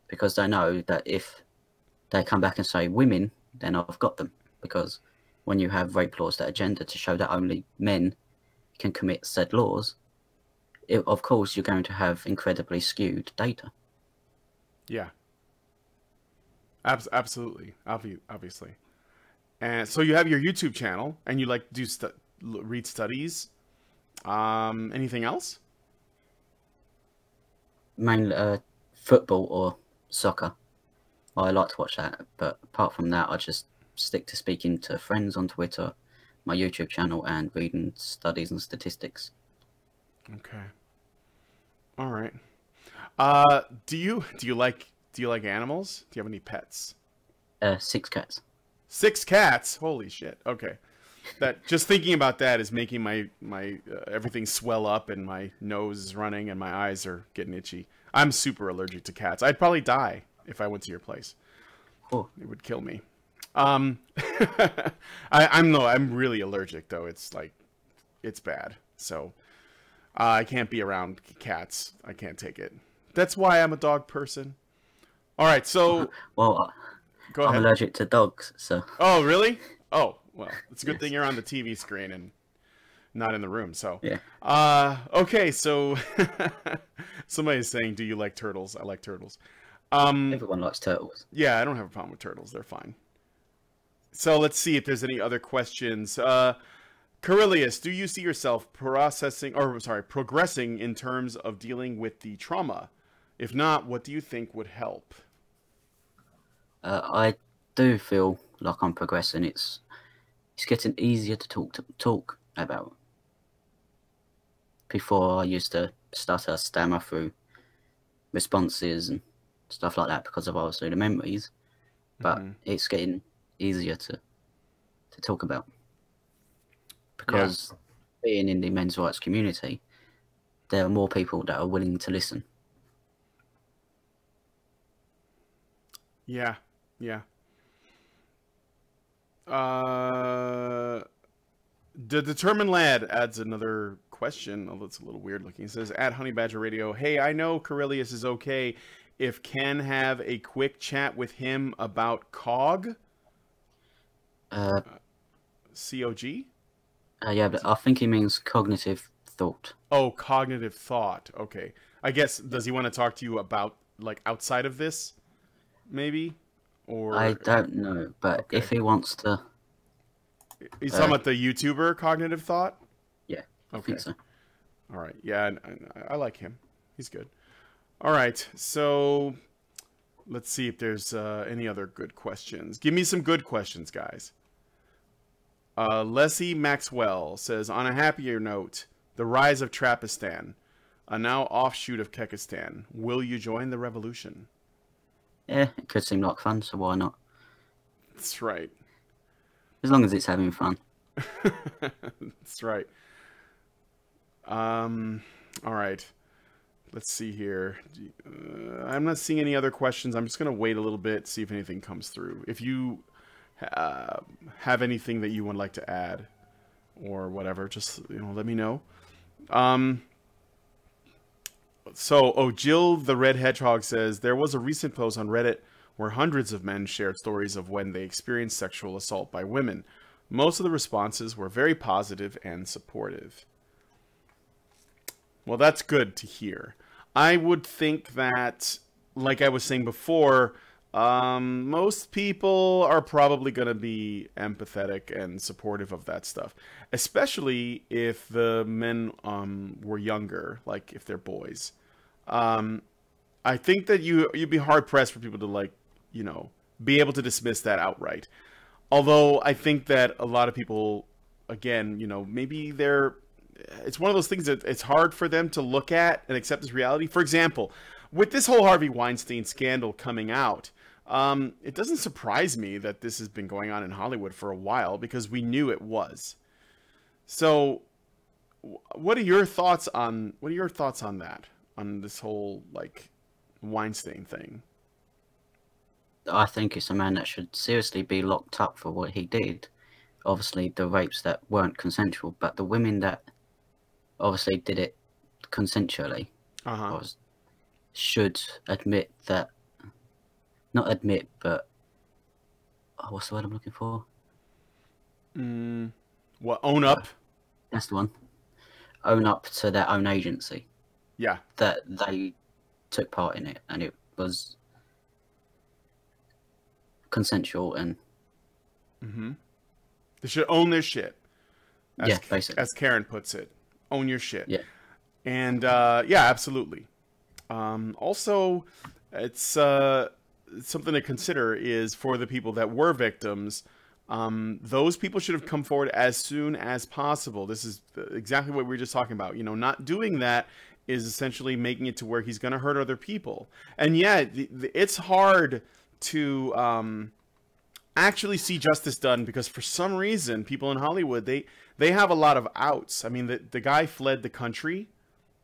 because they know that if they come back and say women, then I've got them. Because when you have rape laws that are gendered to show that only men can commit said laws, of course you're going to have incredibly skewed data. Yeah. Absolutely. Obviously. And so you have your YouTube channel, and you like to do read studies. Anything else? Mainly football or soccer. I like to watch that, but apart from that, I just stick to speaking to friends on Twitter, my YouTube channel, and reading studies and statistics. Okay. All right. Do you like animals? Do you have any pets? 6 cats. 6 cats. Holy shit. Okay. That just thinking about that is making my everything swell up and my nose is running and my eyes are getting itchy. I'm super allergic to cats. I'd probably die if I went to your place. Oh. It would kill me. I'm really allergic though. It's like it's bad. So I can't be around cats. I can't take it. That's why I'm a dog person. All right, so Well, go I'm ahead. allergic to dogs, so. Oh, really? Oh, well, it's a good Yes. thing you're on the TV screen and not in the room. So, Yeah. okay, so somebody's saying, "Do you like turtles?" I like turtles. Everyone likes turtles. Yeah, I don't have a problem with turtles. They're fine. So let's see if there's any other questions. Caeruleus, do you see yourself progressing in terms of dealing with the trauma? If not, what do you think would help? I do feel like I'm progressing. It's getting easier to talk about. Before I used to stutter, stammer through responses and stuff like that because of obviously the memories, but it's getting easier to talk about because being in the men's rights community, there are more people that are willing to listen. Yeah, yeah. The Determined Lad adds another question. Oh, that's a little weird looking. He says, at Honey Badger Radio, hey, I know Caeruleus is okay if Ken have a quick chat with him about COG? COG? Yeah, but I think he means cognitive thought. Oh, cognitive thought. Okay. I guess, does he want to talk to you about, like, outside of this? Maybe? Or I don't know, but okay. if he wants to... He's talking about the YouTuber Cognitive Thought? Yeah. I Okay. think so. All right. Yeah, I like him. He's good. All right. So let's see if there's any other good questions. Give me some good questions, guys. Leslie Maxwell says, on a happier note, the rise of Trapistan, a now offshoot of Kekistan. Will you join the revolution? Yeah, it could seem like fun, so why not? That's right. As long as it's having fun. That's right. All right. Let's see here. I'm not seeing any other questions. I'm just going to wait a little bit, see if anything comes through. If you have anything that you would like to add or whatever, just let me know. So, Jill the Red Hedgehog says, there was a recent post on Reddit where hundreds of men shared stories of when they experienced sexual assault by women. Most of the responses were very positive and supportive. Well, that's good to hear. I would think that, like I was saying before, most people are probably going to be empathetic and supportive of that stuff, especially if the men were younger, like if they're boys. I think that you'd be hard pressed for people to be able to dismiss that outright. Although I think that a lot of people, again, maybe it's one of those things that it's hard for them to look at and accept as reality. For example, with this whole Harvey Weinstein scandal coming out, it doesn't surprise me that this has been going on in Hollywood for a while because we knew it was. So, what are your thoughts on that? On this whole Weinstein thing? I think it's a man that should seriously be locked up for what he did. Obviously, the rapes that weren't consensual, but the women that obviously did it consensually should admit that. Not admit, but what's the word I'm looking for? Own up? That's the one. Own up to their own agency. Yeah. That they took part in it, and it was consensual and. They should own their shit. Basically. As Karen puts it, own your shit. Yeah. And yeah, absolutely. Also, it's something to consider is for the people that were victims. Those people should have come forward as soon as possible. This is exactly what we were just talking about. Not doing that is essentially making it to where he's going to hurt other people. And yeah, it's hard to actually see justice done because for some reason, people in Hollywood, they have a lot of outs. I mean, the guy fled the country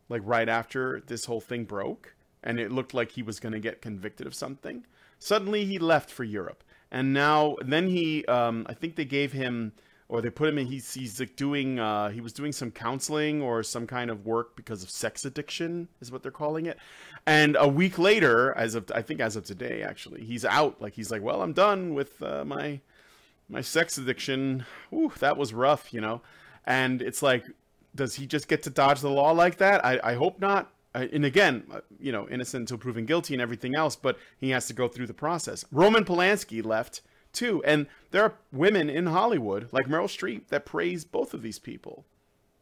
right after this whole thing broke, and it looked like he was going to get convicted of something. Suddenly, he left for Europe. And then he, I think they gave him, or they put him in, he was doing some counseling or some kind of work because of sex addiction, is what they're calling it. And a week later, as of today, actually, he's out. He's like, well, I'm done with my sex addiction. Ooh, that was rough, And it's like, does he just get to dodge the law like that? I hope not. And again, innocent until proven guilty and everything else, but he has to go through the process. Roman Polanski left too, and there are women in Hollywood like Meryl Streep that praise both of these people.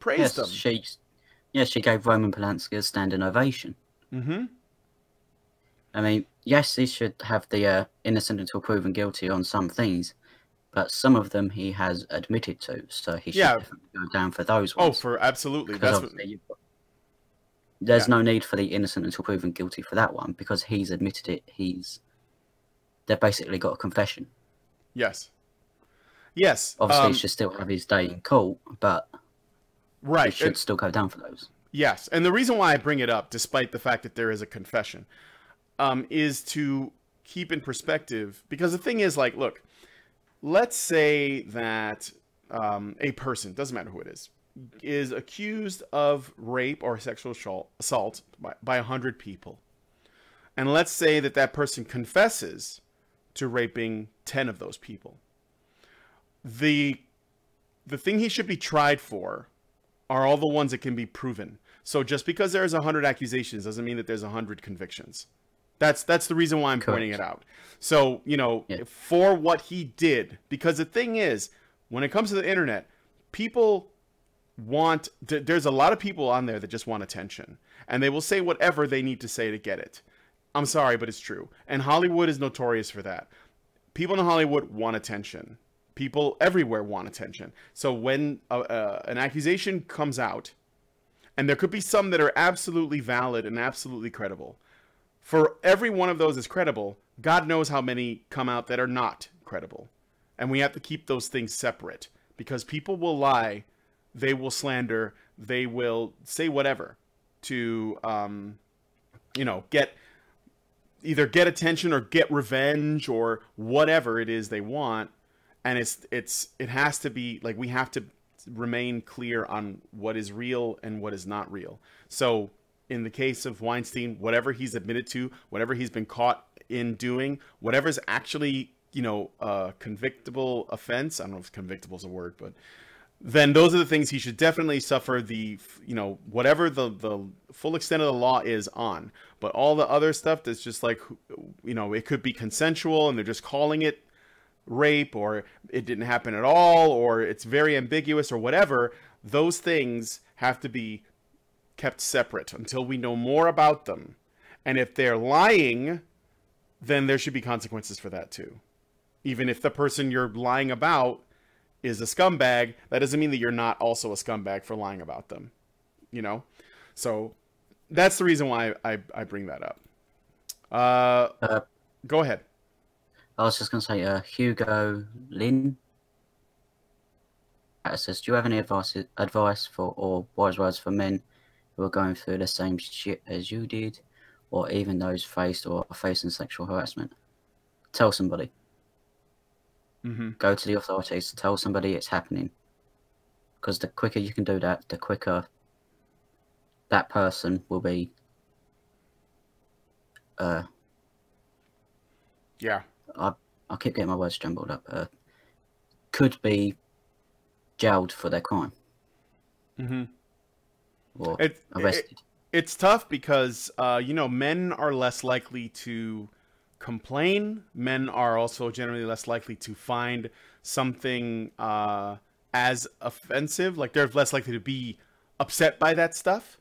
Praise them. She gave Roman Polanski a standing ovation. Mm-hmm. I mean, yes, he should have the innocent until proven guilty on some things, but some of them he has admitted to, so he should definitely go down for those ones. Oh, absolutely. There's no need for the innocent until proven guilty for that one because he's admitted it. They've basically got a confession. Yes. Obviously, he should still have his day in court, but right, he should still go down for those. Yes, and the reason why I bring it up, despite the fact that there is a confession, is to keep in perspective. Because the thing is, look, let's say that a person, doesn't matter who it is accused of rape or sexual assault by 100 people. And let's say that person confesses to raping 10 of those people. The thing he should be tried for are all the ones that can be proven. So just because there's 100 accusations doesn't mean that there's 100 convictions. That's the reason why I'm pointing it out. So, for what he did, because the thing is, when it comes to the internet, people there's a lot of people on there that just want attention, and they will say whatever they need to say to get it. I'm sorry, but it's true. And Hollywood is notorious for that. People in Hollywood want attention. People everywhere want attention. So when an accusation comes out, and there could be some that are absolutely valid and absolutely credible, for every one of those is credible, God knows how many come out that are not credible. And we have to keep those things separate, because people will lie, they will slander, they will say whatever to, you know, either get attention or get revenge or whatever it is they want. And it has to be like, we have to remain clear on what is real and what is not real. So in the case of Weinstein, whatever he's admitted to, whatever he's been caught in doing, whatever's actually, you know, a convictable offense, I don't know if convictable is a word, but then those are the things he should definitely suffer the, you know, whatever the full extent of the law is on. But all the other stuff that's just like, you know, it could be consensual and they're just calling it rape, or it didn't happen at all, or it's very ambiguous or whatever, those things have to be kept separate until we know more about them. And if they're lying, then there should be consequences for that too. Even if the person you're lying about is a scumbag, that doesn't mean that you're not also a scumbag for lying about them, you know? So that's the reason why I bring that up. Go ahead. I was just going to say, Hugo Lin says, do you have any advice for, or wise words for men who are going through the same shit as you did, or even those faced or are facing sexual harassment? Tell somebody. Go to the authorities to tell somebody it's happening. Because the quicker you can do that, the quicker that person will be... yeah. I keep getting my words jumbled up. Could be jailed for their crime. Or arrested. It's tough because, you know, men are less likely to complain. Men are also generally less likely to find something as offensive. Like, they're less likely to be upset by that stuff.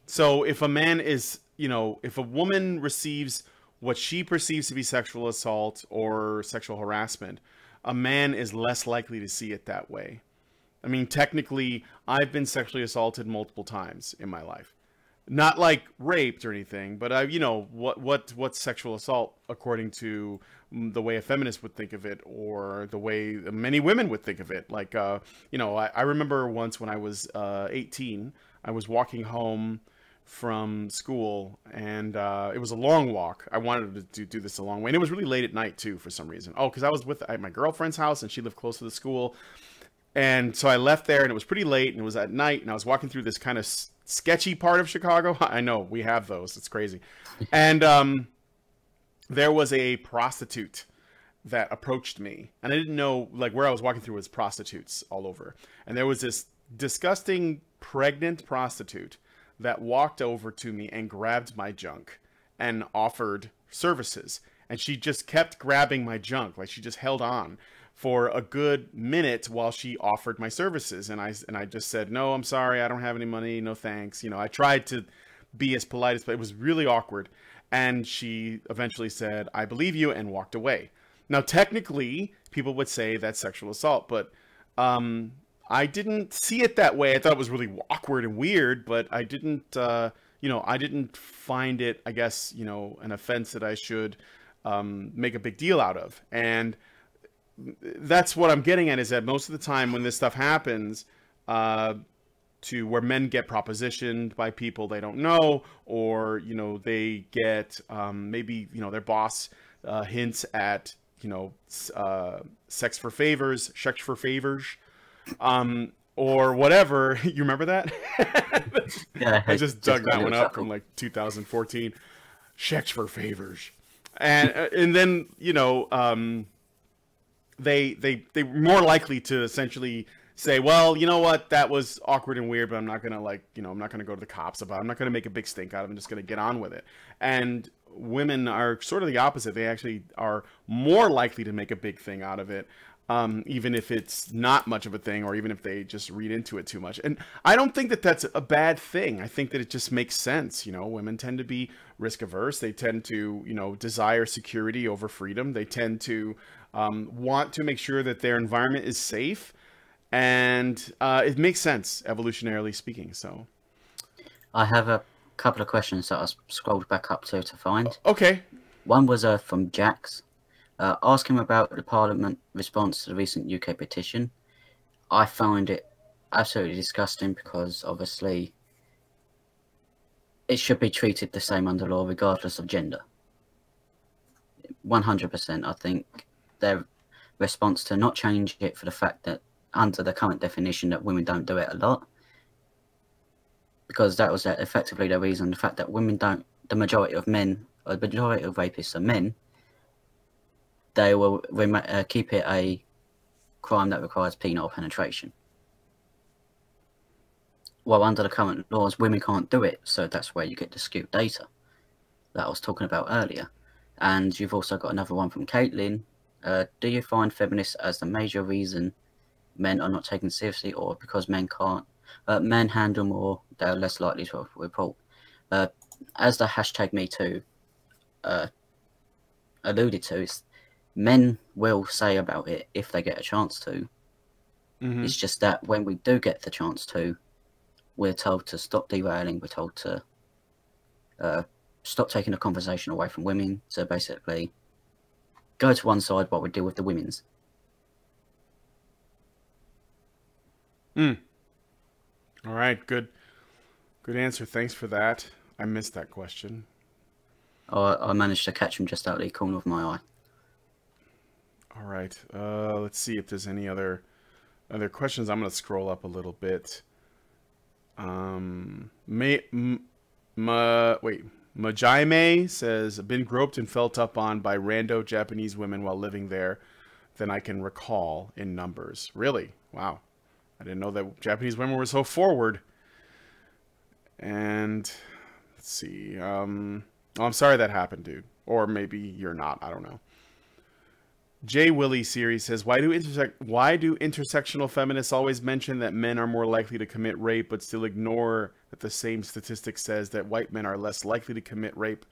So if a man is, you know, if a woman receives what she perceives to be sexual assault or sexual harassment, a man is less likely to see it that way. I mean, technically, I've been sexually assaulted multiple times in my life. Not like raped or anything, but you know, what's sexual assault according to the way a feminist would think of it, or the way many women would think of it. Like, you know, I remember once when I was 18, I was walking home from school, and it was a long walk. I wanted to do this a long way, and it was really late at night too for some reason. Oh, because I was at my girlfriend's house, and she lived close to the school, and so I left there, and it was pretty late, and it was at night, and I was walking through this kind of sketchy part of Chicago. I know, we have those. It's crazy. And there was a prostitute that approached me, and I didn't know, like, where I was walking through was prostitutes all over, and there was this disgusting pregnant prostitute that walked over to me and grabbed my junk and offered services. And she just kept grabbing my junk. Like, she just held on for a good minute while she offered my services. And I just said, no, I'm sorry, I don't have any money, no thanks. You know, I tried to be as polite as, but it was really awkward. And she eventually said, I believe you, and walked away. Now, technically, people would say that's sexual assault, but I didn't see it that way. I thought it was really awkward and weird, but I didn't, you know, I didn't find it, I guess, you know, an offense that I should make a big deal out of. And that's what I'm getting at, is that most of the time when this stuff happens, to where men get propositioned by people they don't know, or, you know, they get maybe, you know, their boss hints at, you know, sex for favors, or whatever. You remember that? Yeah, I just dug that one up from like 2014. Checks for favors, and then, you know, they more likely to essentially say, well, you know what, that was awkward and weird, but I'm not gonna, like, you know, I'm not gonna go to the cops about it. I'm not gonna make a big stink out of it. I'm just gonna get on with it. And women are sort of the opposite. They actually are more likely to make a big thing out of it. even if it's not much of a thing, or even if they just read into it too much. And I don't think that that's a bad thing. I think that it just makes sense. You know, women tend to be risk averse. They tend to, you know, desire security over freedom. They tend to want to make sure that their environment is safe. And it makes sense, evolutionarily speaking. So I have a couple of questions that I scrolled back up to find. Okay. One was from Jax. Ask him about the Parliament response to the recent UK petition. I find it absolutely disgusting because obviously it should be treated the same under law regardless of gender. 100%. I think their response to not change it for the fact that under the current definition that women don't do it a lot, because that was effectively the reason, the fact that women don't, the majority of men, or the majority of rapists are men, they will keep it a crime that requires penile penetration. Well, under the current laws, women can't do it, so that's where you get the skewed data that I was talking about earlier. And you've also got another one from Caitlin. Do you find feminists as the major reason men are not taken seriously, or because men can't, men handle more, they're less likely to report? As the hashtag #MeToo alluded to, it's men will say about it if they get a chance to. It's just that when we do get the chance to, we're told to stop derailing, we're told to stop taking the conversation away from women, so basically go to one side while we deal with the women's. All right, good answer. Thanks for that. I missed that question. I managed to catch him just out of the corner of my eye. All right. Let's see if there's any other questions. I'm going to scroll up a little bit. Majaime says, been groped and felt up on by rando Japanese women while living there than I can recall in numbers. Really? Wow. I didn't know that Japanese women were so forward. And let's see. Oh, I'm sorry that happened, dude. Or maybe you're not. I don't know. J. Willie series says, why do intersectional feminists always mention that men are more likely to commit rape, but still ignore that the same statistic says that white men are less likely to commit rape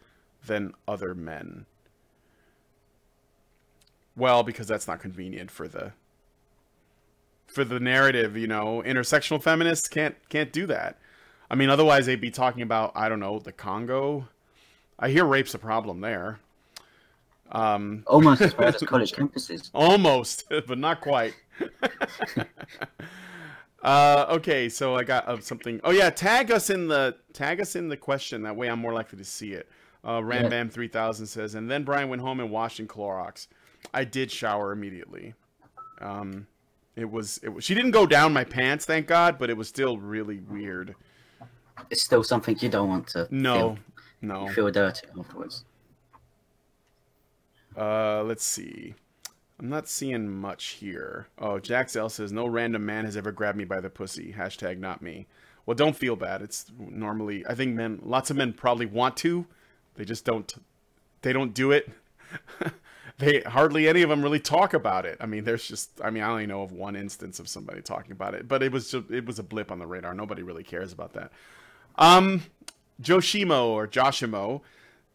than other men? Well, because that's not convenient for the narrative, you know. Intersectional feminists can't do that. I mean, otherwise they'd be talking about, I don't know, the Congo. I hear rape's a problem there. Almost as bad as college campuses. Almost, but not quite. Okay, so I got something. Oh yeah, tag us in the question. That way I'm more likely to see it. Rambam 3000 says, and then Brian went home and washed in Clorox. I did shower immediately. It was she didn't go down my pants, thank God, but it was still really weird. It's still something you don't want to No. You feel dirty afterwards. Let's see. I'm not seeing much here. Oh, Jax L says, no random man has ever grabbed me by the pussy. Hashtag not me. Well, don't feel bad. It's normally, I think lots of men probably want to. They just don't do it. They hardly any of them really talk about it. I mean, I only know of one instance of somebody talking about it, but it was a blip on the radar. Nobody really cares about that. Joshimo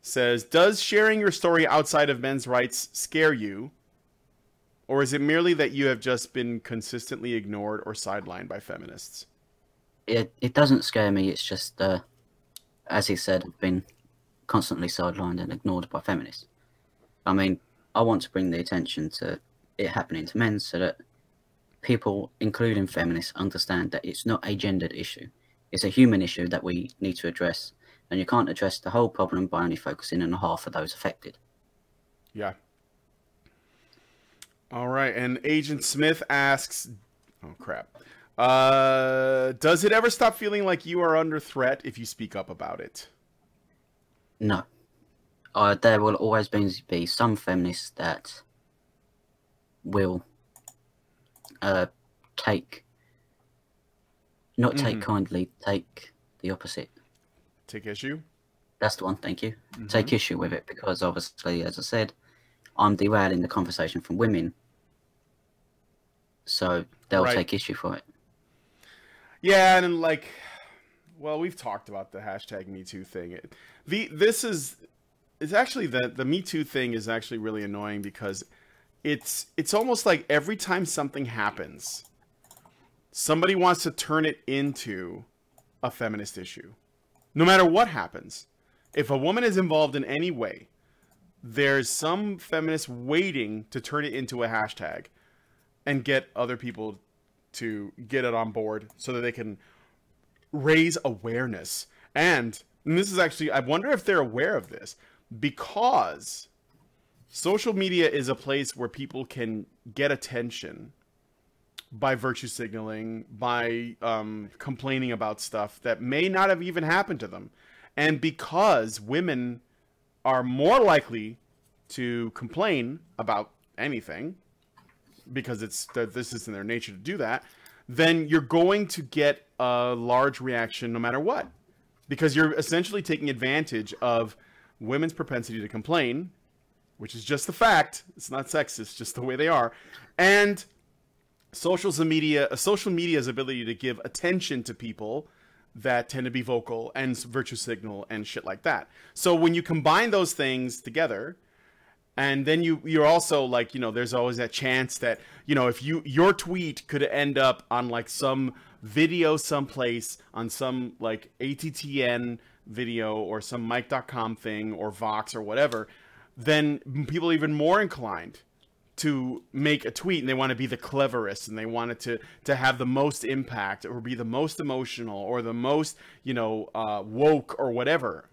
says, does sharing your story outside of men's rights scare you? Or is it merely that you have just been consistently ignored or sidelined by feminists? It doesn't scare me. It's just, as he said, I've been constantly sidelined and ignored by feminists. I mean, I want to bring the attention to it happening to men so that people, including feminists, understand that it's not a gendered issue. It's a human issue that we need to address. And you can't address the whole problem by only focusing on half of those affected. Yeah. All right. And Agent Smith asks, oh, crap. Does it ever stop feeling like you are under threat if you speak up about it? No. There will always be some feminists that will take kindly, take the opposite. Take issue? That's the one, thank you. Take issue with it because obviously, as I said, I'm derailing the conversation from women so they'll Right. take issue for it. Yeah, and like, well, we've talked about the hashtag Me Too thing. It's actually the Me Too thing is actually really annoying because it's almost like every time something happens, somebody wants to turn it into a feminist issue. No matter what happens, if a woman is involved in any way, there's some feminist waiting to turn it into a hashtag and get other people to get it on board so that they can raise awareness. And this is actually, I wonder if they're aware of this, because social media is a place where people can get attention by virtue signaling, by complaining about stuff that may not have even happened to them. And because women are more likely to complain about anything, because this is in their nature to do that, then you're going to get a large reaction no matter what. Because you're essentially taking advantage of women's propensity to complain, which is just the fact. It's not sexist, just the way they are. And social media's ability to give attention to people that tend to be vocal and virtue signal and shit like that. So when you combine those things together, and then you're also like, there's always that chance that, if your tweet could end up on like some video someplace on some like ATTN video or some Mike.com thing or Vox or whatever, then people are even more inclined to make a tweet, and they want to be the cleverest, and they want it to have the most impact or be the most emotional or the most, woke or whatever,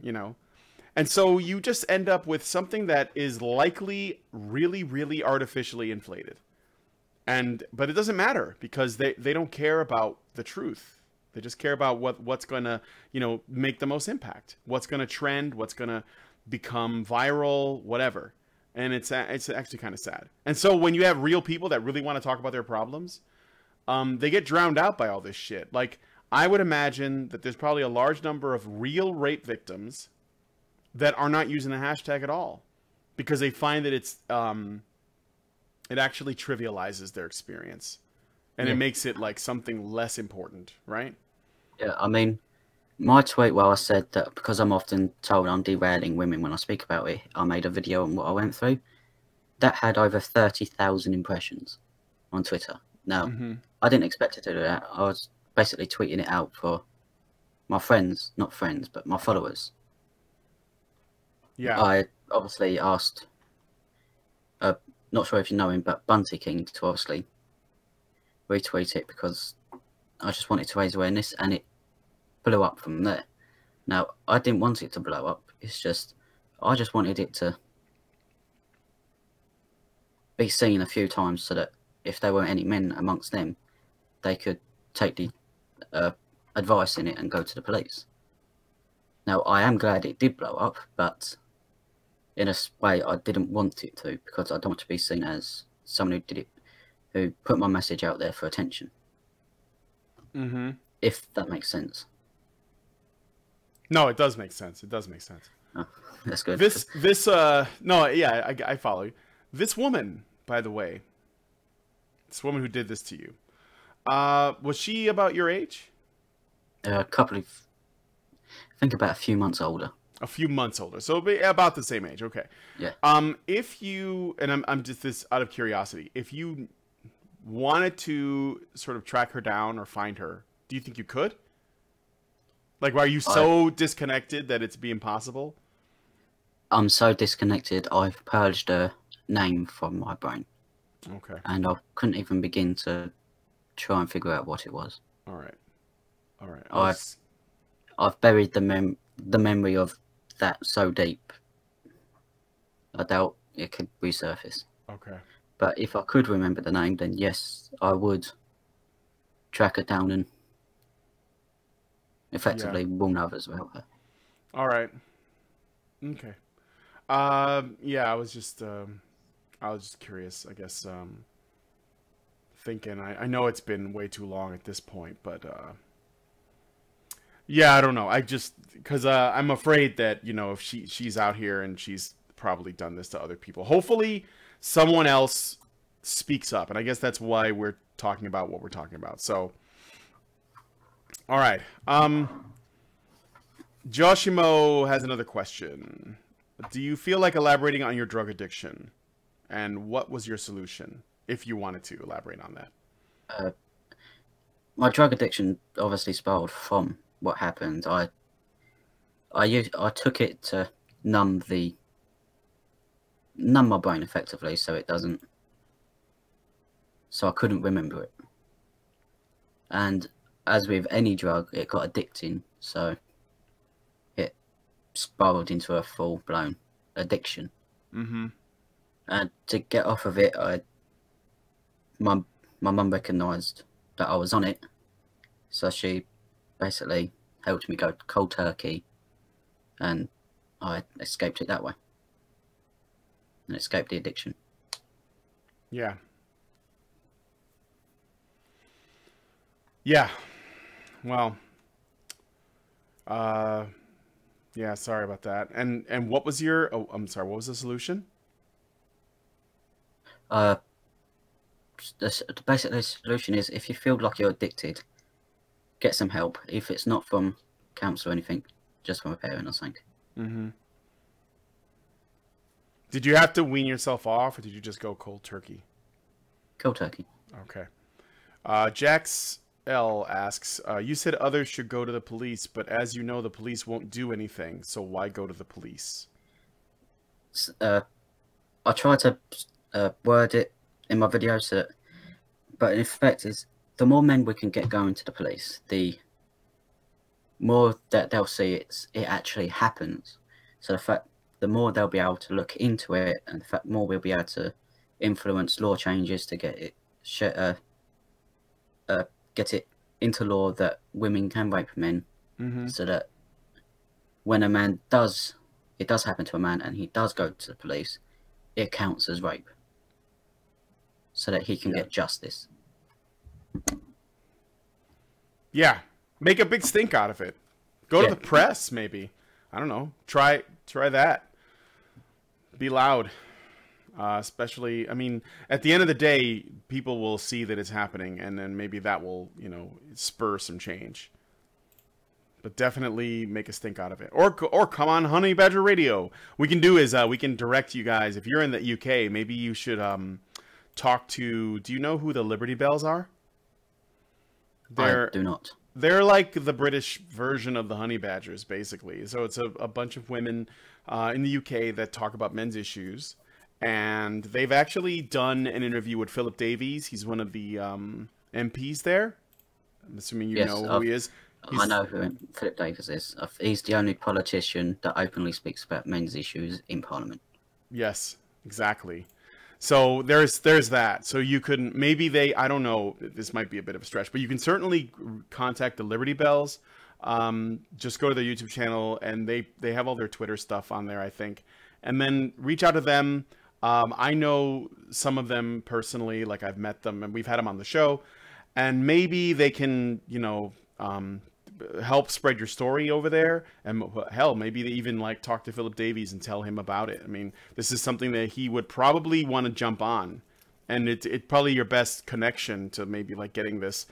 And so you just end up with something that is likely really, really artificially inflated. But it doesn't matter because they don't care about the truth. They just care about what's going to, make the most impact. What's going to trend, what's going to become viral, whatever. And it's actually kind of sad. And so when you have real people that really want to talk about their problems, they get drowned out by all this shit. Like, I would imagine that there's probably a large number of real rape victims that are not using the hashtag at all because they find that it actually trivializes their experience and it makes it like something less important, right? Yeah, I mean, my tweet where I said that because I'm often told I'm derailing women when I speak about it, I made a video on what I went through. That had over 30,000 impressions on Twitter. Now, I didn't expect it to do that. I was basically tweeting it out for my friends, not friends, but my followers. Yeah. I obviously asked, not sure if you know him, but Bunty King to obviously retweet it because I just wanted to raise awareness, and it blew up from there. Now, I didn't want it to blow up. It's just, I just wanted it to be seen a few times so that if there weren't any men amongst them, they could take the advice in it and go to the police. Now, I am glad it did blow up, but in a way I didn't want it to, because I don't want to be seen as someone who did it, who put my message out there for attention. If that makes sense. No, it does make sense. It does make sense. Oh, that's good. No, yeah, I follow you. This woman, by the way, this woman who did this to you, was she about your age? A couple of, I think about a few months older. A few months older, so about the same age. Okay. Yeah. If you, and I'm just this out of curiosity, if you wanted to sort of track her down or find her, do you think you could? Like, are you so disconnected that it's be impossible? I'm so disconnected, I've purged her name from my brain. Okay. And I couldn't even begin to try and figure out what it was. All right. I've buried the memory of that so deep, I doubt it could resurface. Okay. But if I could remember the name, then yes, I would track her down and effectively warn others about her. All right. Okay. Yeah, I was just curious, I guess, thinking, I know it's been way too long at this point, but, yeah, I don't know. I just, cause, I'm afraid that, if she's out here and she's probably done this to other people, hopefully someone else speaks up, and I guess that's why we're talking about what we're talking about. So, all right. Joshimo has another question. Do you feel like elaborating on your drug addiction? And what was your solution, if you wanted to elaborate on that? My drug addiction obviously spiraled from what happened. I took it to numb my brain effectively, so I couldn't remember it. And as with any drug, it got addicting, so it spiraled into a full-blown addiction. Mm-hmm. And to get off of it, my mum recognised that I was on it, so she basically helped me go cold turkey, and I escaped it that way, and escaped the addiction. Yeah. Yeah. Well, yeah, sorry about that. And what was your, oh, I'm sorry, what was the solution? Basically, the solution is, if you feel like you're addicted, get some help. If it's not from counsellor or anything, just from a parent or something. Mm-hmm. Did you have to wean yourself off, or did you just go cold turkey? Cold turkey. Okay. Jax L asks, you said others should go to the police, but as you know, the police won't do anything, so why go to the police? I try to word it in my videos, so that, but in effect, is the more men we can get going to the police, the more that they'll see it actually happens. So the more they'll be able to look into it, and the fact more we'll be able to influence law changes to get it into law that women can rape men, so that when a man it does happen to a man and he does go to the police, it counts as rape, so that he can get justice. Yeah, make a big stink out of it. Go to the press, maybe. I don't know. Try that. Be loud. Especially, I mean, at the end of the day, people will see that it's happening, and then maybe that will, spur some change. But definitely make a stink out of it. Or come on Honey Badger Radio. We can do is we can direct you guys. If you're in the UK, maybe you should talk to. Do you know who the Liberty Bells are? I do not. They're like the British version of the Honey Badgers, basically. So it's a bunch of women in the UK that talk about men's issues. And they've actually done an interview with Philip Davies. He's one of the MPs there. I'm assuming you know who he is. I know who Philip Davies is. He's the only politician that openly speaks about men's issues in Parliament. Yes, exactly. So there's that. So you couldn't, maybe I don't know, this might be a bit of a stretch, but you can certainly contact the Liberty Bells. Just go to their YouTube channel, and they have all their Twitter stuff on there, I think. And then reach out to them. I know some of them personally, like I've met them and we've had them on the show, and maybe they can, help spread your story over there. And hell, maybe they even like talk to Philip Davies and tell him about it. I mean, this is something that he would probably want to jump on, and it's probably your best connection to maybe like getting this,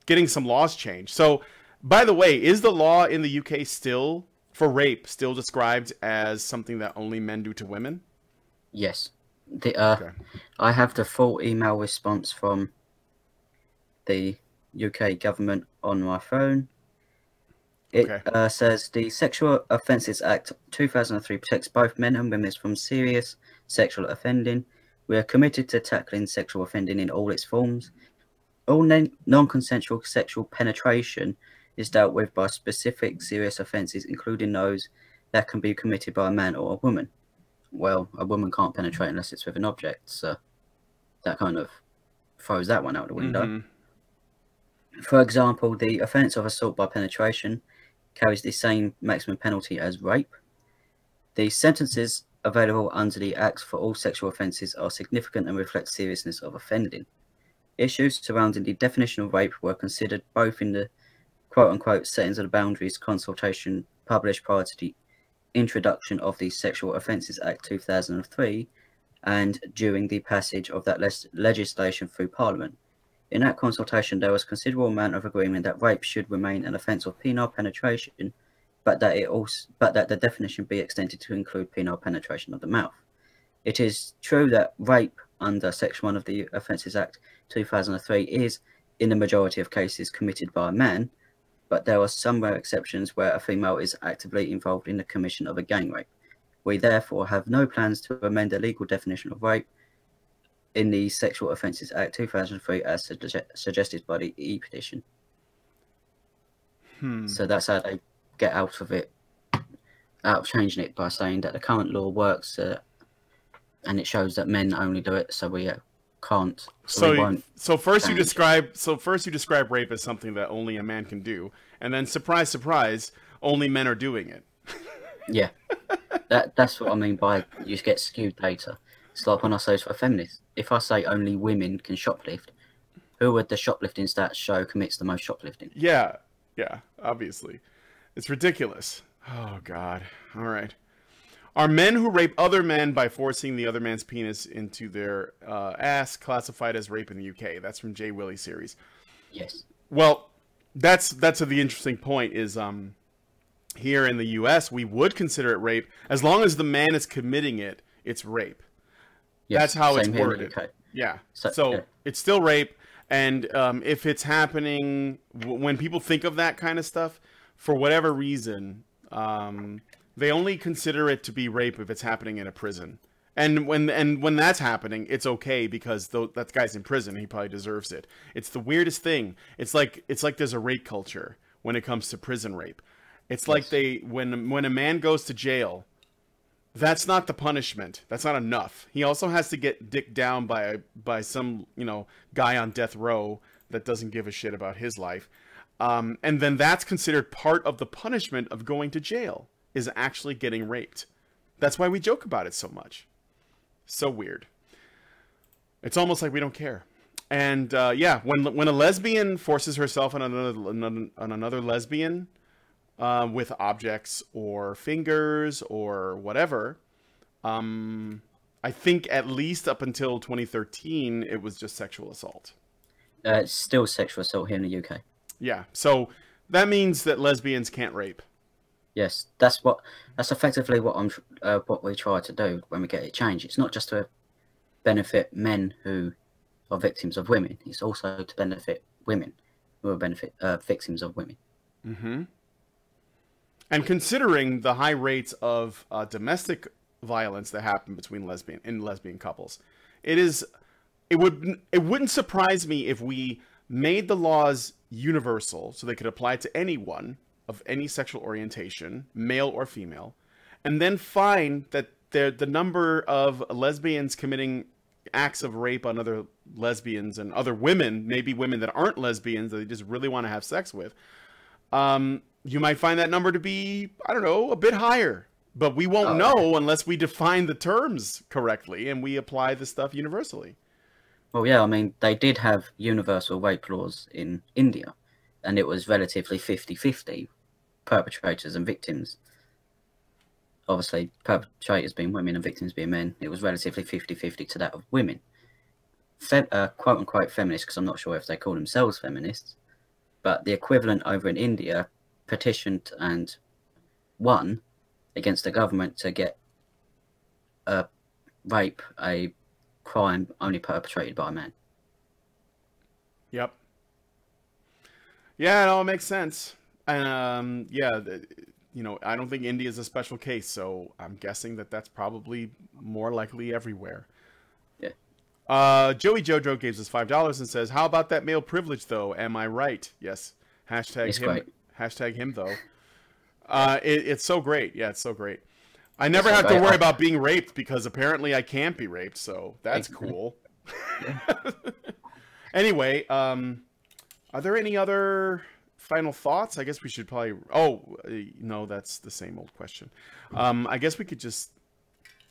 getting some laws changed. So, by the way, is the law in the UK still for rape still described as something that only men do to women? Yes. I have the full email response from the UK government on my phone. It says the Sexual Offences Act 2003 protects both men and women from serious sexual offending. We are committed to tackling sexual offending in all its forms. All non-consensual sexual penetration is dealt with by specific serious offences, including those that can be committed by a man or a woman. Well, a woman can't penetrate unless it's with an object, so that kind of throws that one out the window. For example, the offence of assault by penetration carries the same maximum penalty as rape. The sentences available under the Act for all sexual offences are significant and reflect seriousness of offending. Issues surrounding the definition of rape were considered both in the quote-unquote settings of the boundaries consultation published prior to the introduction of the Sexual Offences Act 2003 and during the passage of that legislation through Parliament. In that consultation, there was considerable amount of agreement that rape should remain an offence of penile penetration, but that the definition be extended to include penile penetration of the mouth. It is true that rape under Section 1 of the Offences Act 2003 is, in the majority of cases, committed by a man, but there are some rare exceptions where a female is actively involved in the commission of a gang rape. We therefore have no plans to amend the legal definition of rape in the Sexual Offences Act 2003 as suggested by the e-petition. So that's how they get out of it, out of changing it by saying that the current law works and it shows that men only do it, so we can't. So first you describe rape as something that only a man can do, and then surprise, surprise, only men are doing it. Yeah, that's what I mean by you get skewed data. It's like when I say for feminists, if I say only women can shoplift, who would the shoplifting stats show commits the most shoplifting? Yeah, obviously. It's ridiculous. Oh, God. All right. Are men who rape other men by forcing the other man's penis into their ass classified as rape in the UK? That's from J. Willie series. Yes. Well, that's the interesting point is here in the US, we would consider it rape. As long as the man is committing it, it's rape. Yes, that's how it's worded. Yeah. So it's still rape. And if it's happening, when people think of that kind of stuff, for whatever reason, they only consider it to be rape if it's happening in a prison. And when that's happening, it's okay because that guy's in prison. He probably deserves it. It's the weirdest thing. It's like there's a rape culture when it comes to prison rape. It's like when a man goes to jail, that's not the punishment. That's not enough. He also has to get dicked down by some, guy on death row that doesn't give a shit about his life. And then that's considered part of the punishment of going to jail, is actually getting raped. That's why we joke about it so much. So weird. It's almost like we don't care. And when a lesbian forces herself on another lesbian, with objects or fingers or whatever, I think at least up until 2013, it was just sexual assault. It's still sexual assault here in the UK. Yeah, so that means that lesbians can't rape. Yes, that's effectively what we try to do when we get it changed. It's not just to benefit men who are victims of women. It's also to benefit women who are victims of women. Mm-hmm. And considering the high rates of domestic violence that happen between lesbian couples, it wouldn't surprise me if we made the laws universal so they could apply to anyone of any sexual orientation, male or female, and then find that the number of lesbians committing acts of rape on other lesbians and other women, maybe women that aren't lesbians that they just really want to have sex with, you might find that number to be, I don't know, a bit higher. But we won't know unless we define the terms correctly and we apply the stuff universally. Well, yeah, I mean, they did have universal rape laws in India, and it was relatively 50-50, perpetrators and victims. Obviously, perpetrators being women and victims being men, it was relatively 50-50 to that of women. Quote-unquote feminists, because I'm not sure if they call themselves feminists, but the equivalent over in India petitioned and won against the government to get rape a crime only perpetrated by a man. Yep. Yeah, it all makes sense. And I don't think India is a special case, so I'm guessing that that's probably more likely everywhere. Yeah. Joey Jojo gives us $5 and says, "How about that male privilege, though? Am I right?" Yes. Hashtag him. Great. Hashtag him, though. It's so great. Yeah, it's so great. I never have to worry about being raped because apparently I can't be raped, so that's cool. Anyway, are there any other final thoughts? I guess we should probably... Oh, no, that's the same old question. I guess we could just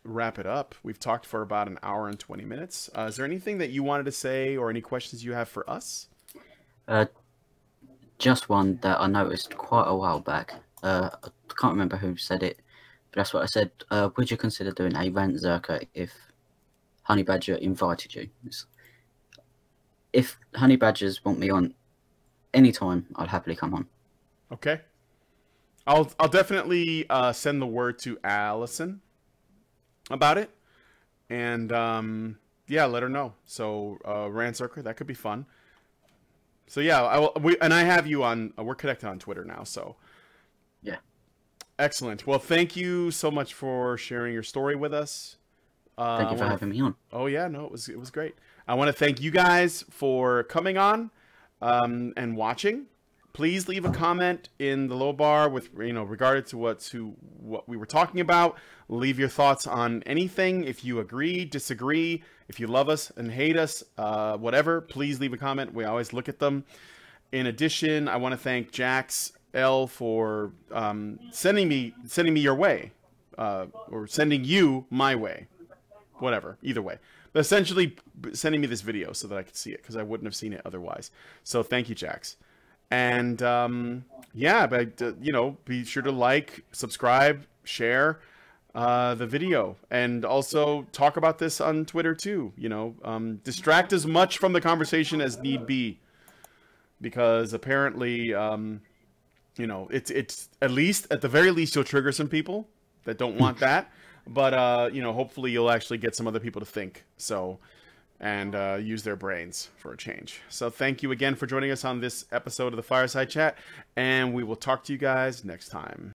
wrap it up. We've talked for about an hour and 20 minutes. Is there anything that you wanted to say or any questions you have for us? Just one that I noticed quite a while back. I can't remember who said it, but that's what I said. Would you consider doing a rant zerker if Honey Badger invited you. If Honey Badgers want me on anytime, I'll happily come on. Okay. I'll definitely send the word to Allison about it, and yeah, let her know. So Rancirker, that could be fun. So yeah, I have you on. We're connected on Twitter now, so yeah. Excellent. Well, thank you so much for sharing your story with us. Thank you for having me on. Oh yeah, no, it was great. I want to thank you guys for coming on and watching. Please leave a comment in the low bar with regarding to what we were talking about. Leave your thoughts on anything. If you agree, disagree, if you love us and hate us, whatever, please leave a comment. We always look at them. In addition, I want to thank Jax L for sending me your way, or sending you my way, whatever. Either way, but essentially sending me this video so that I could see it, because I wouldn't have seen it otherwise. So thank you, Jax. And yeah, but be sure to like, subscribe, share the video, and also talk about this on Twitter too. Distract as much from the conversation as need be, because apparently, it's at the very least you'll trigger some people that don't want that, but hopefully you'll actually get some other people to think. So. And use their brains for a change. So thank you again for joining us on this episode of the Fireside Chat, and we will talk to you guys next time.